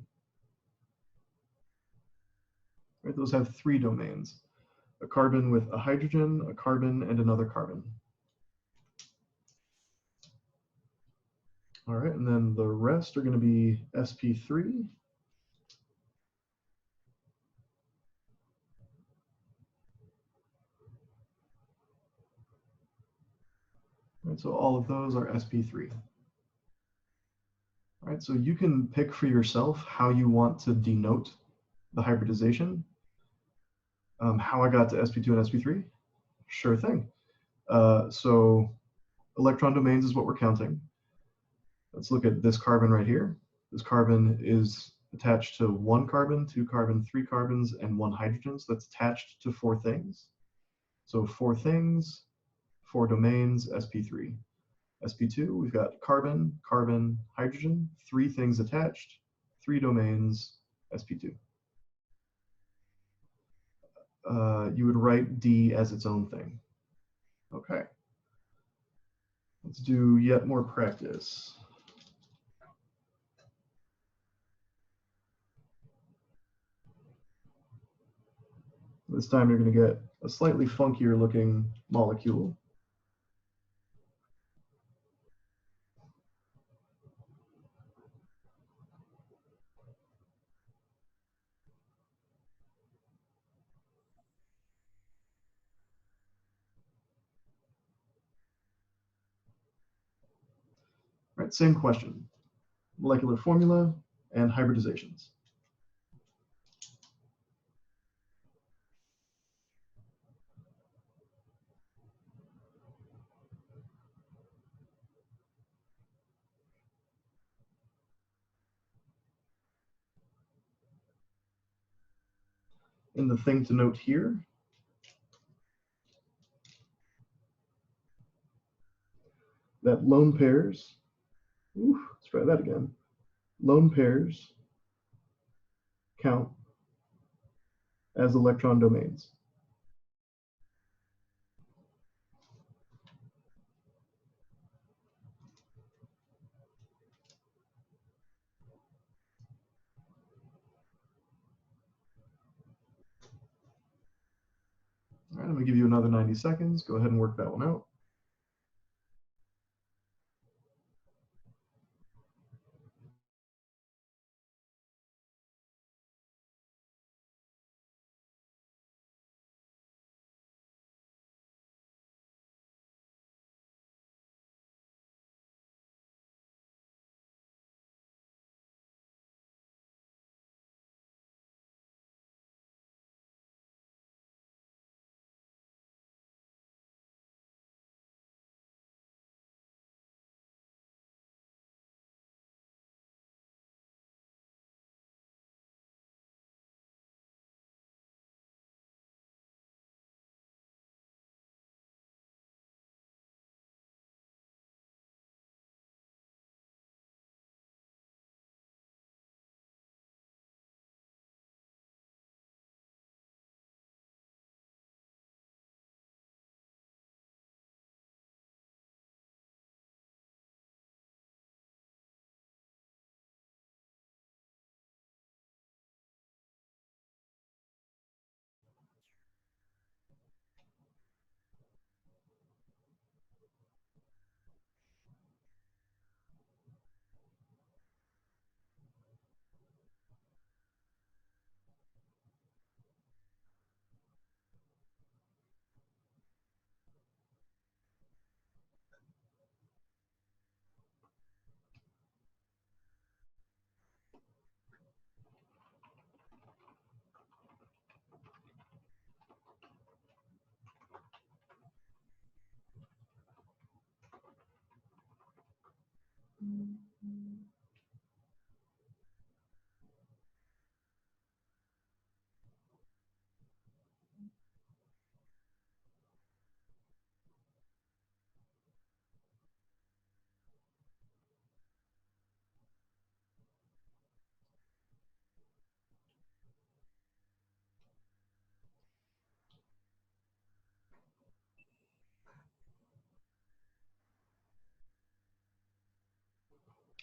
Right, those have 3 domains. A carbon with a hydrogen, a carbon, and another carbon. All right, and then the rest are going to be sp3. Right, so all of those are sp3. All right, so you can pick for yourself how you want to denote the hybridization. How I got to sp2 and sp3? Sure thing. So electron domains is what we're counting. Let's look at this carbon right here. This carbon is attached to 1 carbon, 2 carbon, 3 carbons, and 1 hydrogen. So that's attached to 4 things. So 4 things, 4 domains, sp3. sp2, we've got carbon, carbon, hydrogen, 3 things attached, 3 domains, sp2. You would write D as its own thing. Okay. Let's do yet more practice. This time you're going to get a slightly funkier looking molecule. All right, same question. Molecular formula and hybridizations. And the thing to note here, that lone pairs, let's try that again. Lone pairs count as electron domains. All right, I'm going to give you another 90 seconds. Go ahead and work that one out.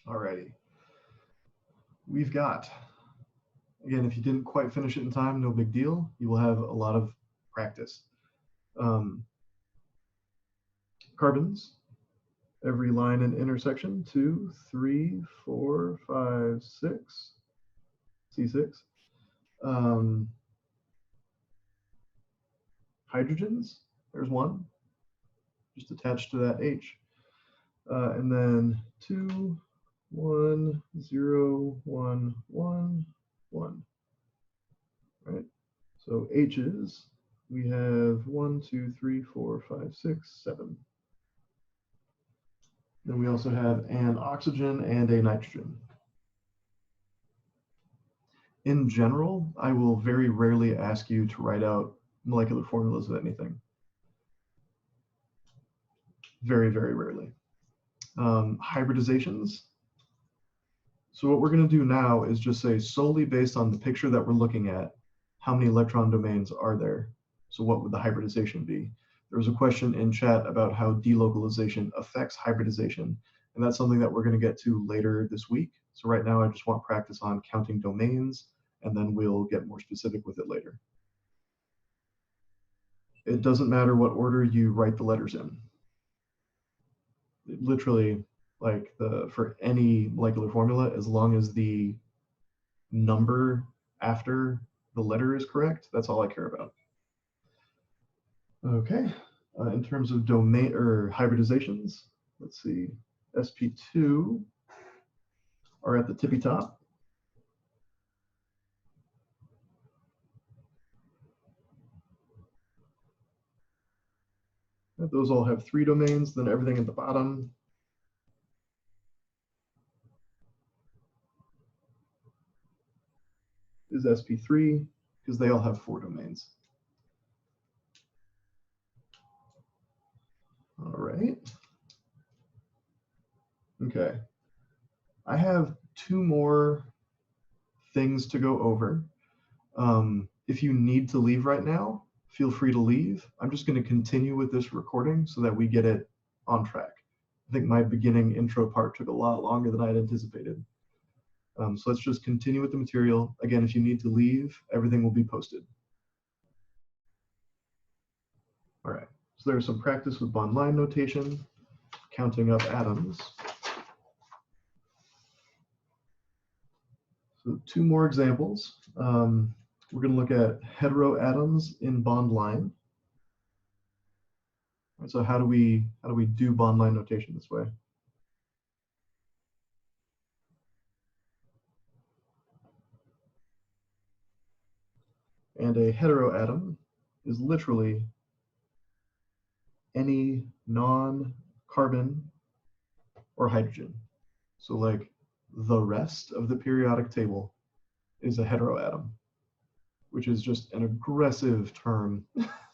Alrighty. We've got, again, if you didn't quite finish it in time, no big deal. You will have a lot of practice. Carbons, every line and intersection, 2, 3, 4, 5, 6, C6. Hydrogens, there's one, just attached to that H. And then 2, 1, 0, 1, 1, 1. Right? So H's, we have 1, 2, 3, 4, 5, 6, 7. Then we also have an oxygen and a nitrogen. In general, I will very rarely ask you to write out molecular formulas of anything. Very, very rarely. Hybridizations. So what we're going to do now is just say solely based on the picture that we're looking at, how many electron domains are there? So what would the hybridization be? There was a question in chat about how delocalization affects hybridization, and that's something that we're going to get to later this week. So right now I just want practice on counting domains, and then we'll get more specific with it later. It doesn't matter what order you write the letters in. It literally, like for any molecular formula, as long as the number after the letter is correct, that's all I care about. Okay, in terms of domain or hybridizations, let's see, sp2 are at the tippy top. Those all have 3 domains, then everything at the bottom is sp3 because they all have 4 domains. All right. Okay. I have 2 more things to go over. If you need to leave right now, feel free to leave. I'm just going to continue with this recording so that we get it on track. I think my beginning intro part took a lot longer than I had anticipated. So let's just continue with the material. Again, if you need to leave, everything will be posted. All right, so there's some practice with bond line notation, counting up atoms. So 2 more examples. We're going to look at heteroatoms in bond line. Right, so how do we do bond line notation this way? And a heteroatom is literally any non-carbon or hydrogen. So like the rest of the periodic table is a heteroatom, which is just an aggressive term.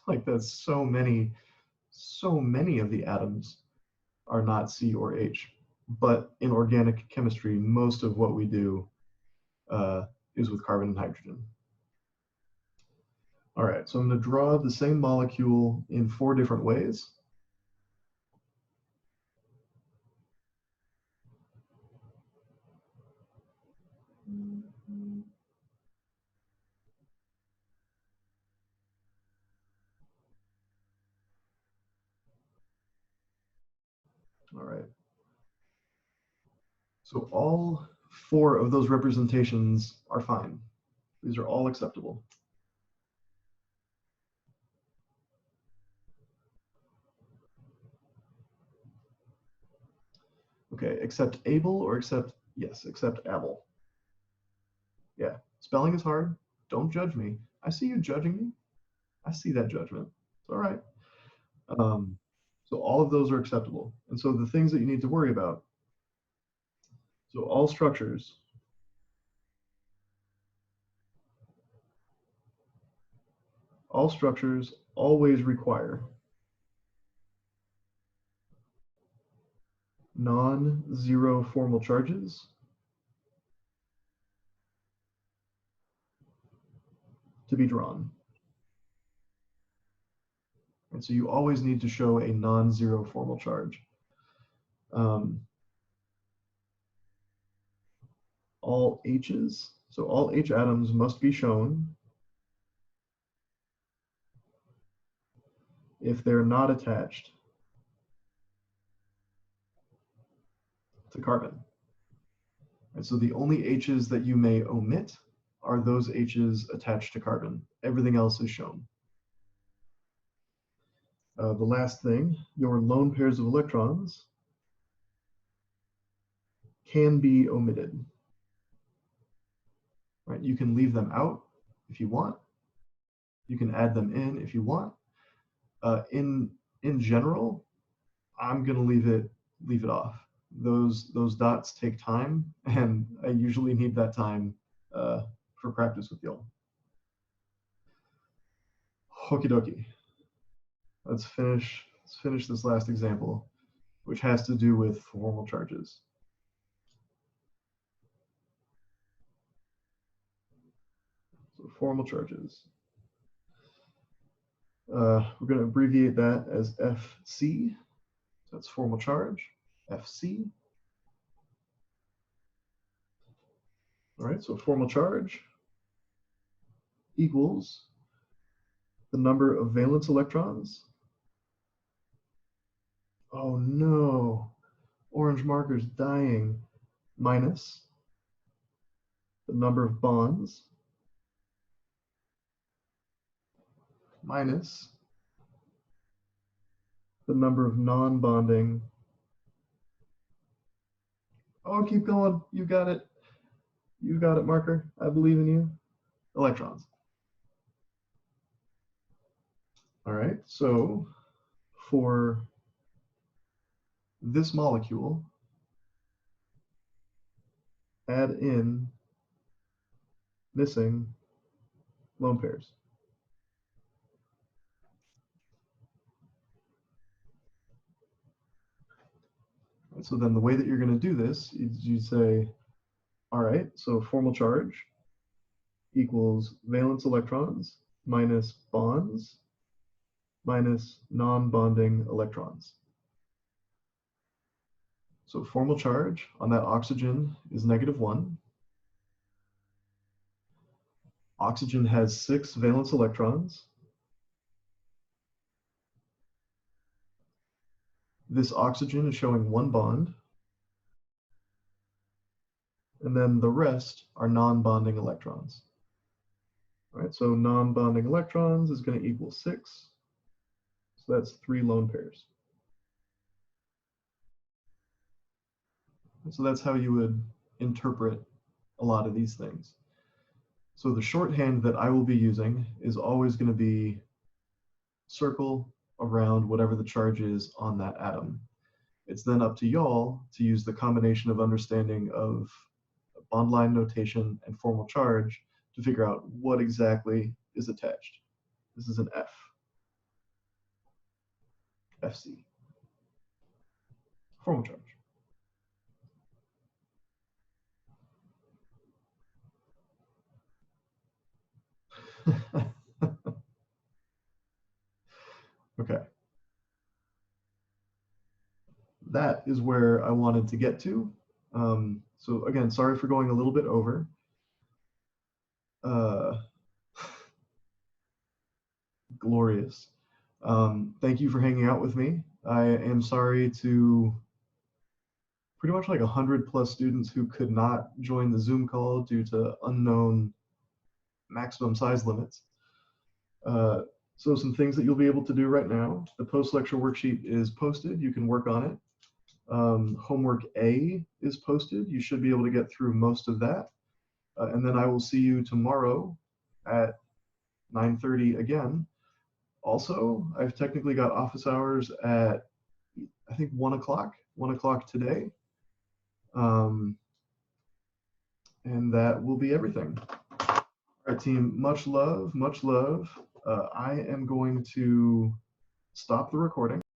Like that's so many of the atoms are not C or H. But in organic chemistry, most of what we do is with carbon and hydrogen. All right, so I'm going to draw the same molecule in 4 different ways. All right. So all 4 of those representations are fine. These are all acceptable. Okay, except able or except, yes, except able. Yeah, spelling is hard. Don't judge me. I see you judging me. I see that judgment. It's all right. So all of those are acceptable. And so the things that you need to worry about. So all structures always require non-zero formal charges to be drawn. And so you always need to show a non-zero formal charge. all H's, so all H atoms must be shown if they're not attached to carbon. And so the only H's that you may omit are those H's attached to carbon. Everything else is shown. The last thing, your lone pairs of electrons can be omitted. Right? You can leave them out if you want. You can add them in if you want. In general, I'm going to leave it off. Those dots take time, and I usually need that time for practice with y'all. Okie dokie. Let's finish this last example, which has to do with formal charges. So formal charges. We're going to abbreviate that as FC. So that's formal charge, FC. All right, so formal charge equals the number of valence electrons. Oh no, orange marker's dying, minus the number of bonds, minus the number of non-bonding. Oh, keep going. You got it. You got it, marker. I believe in you. Electrons. All right, so for this molecule, add in missing lone pairs. So then the way that you're going to do this is you say, all right, so formal charge equals valence electrons minus bonds minus non-bonding electrons. So formal charge on that oxygen is -1. Oxygen has 6 valence electrons. This oxygen is showing 1 bond. And then the rest are non-bonding electrons. All right, so non-bonding electrons is going to equal 6. So that's 3 lone pairs. So that's how you would interpret a lot of these things. So the shorthand that I will be using is always going to be circle around whatever the charge is on that atom. It's then up to y'all to use the combination of understanding of bond line notation and formal charge to figure out what exactly is attached. This is an F. FC. Formal charge. Okay. That is where I wanted to get to. So again, sorry for going a little bit over. Glorious. Thank you for hanging out with me. I am sorry to pretty much like 100+ students who could not join the Zoom call due to unknown maximum size limits. So some things that you'll be able to do right now. The post-lecture worksheet is posted. You can work on it. Homework A is posted. You should be able to get through most of that. And then I will see you tomorrow at 9:30 again. Also, I've technically got office hours at, I think, 1 o'clock today. And that will be everything. All right, team, much love, much love. I am going to stop the recording.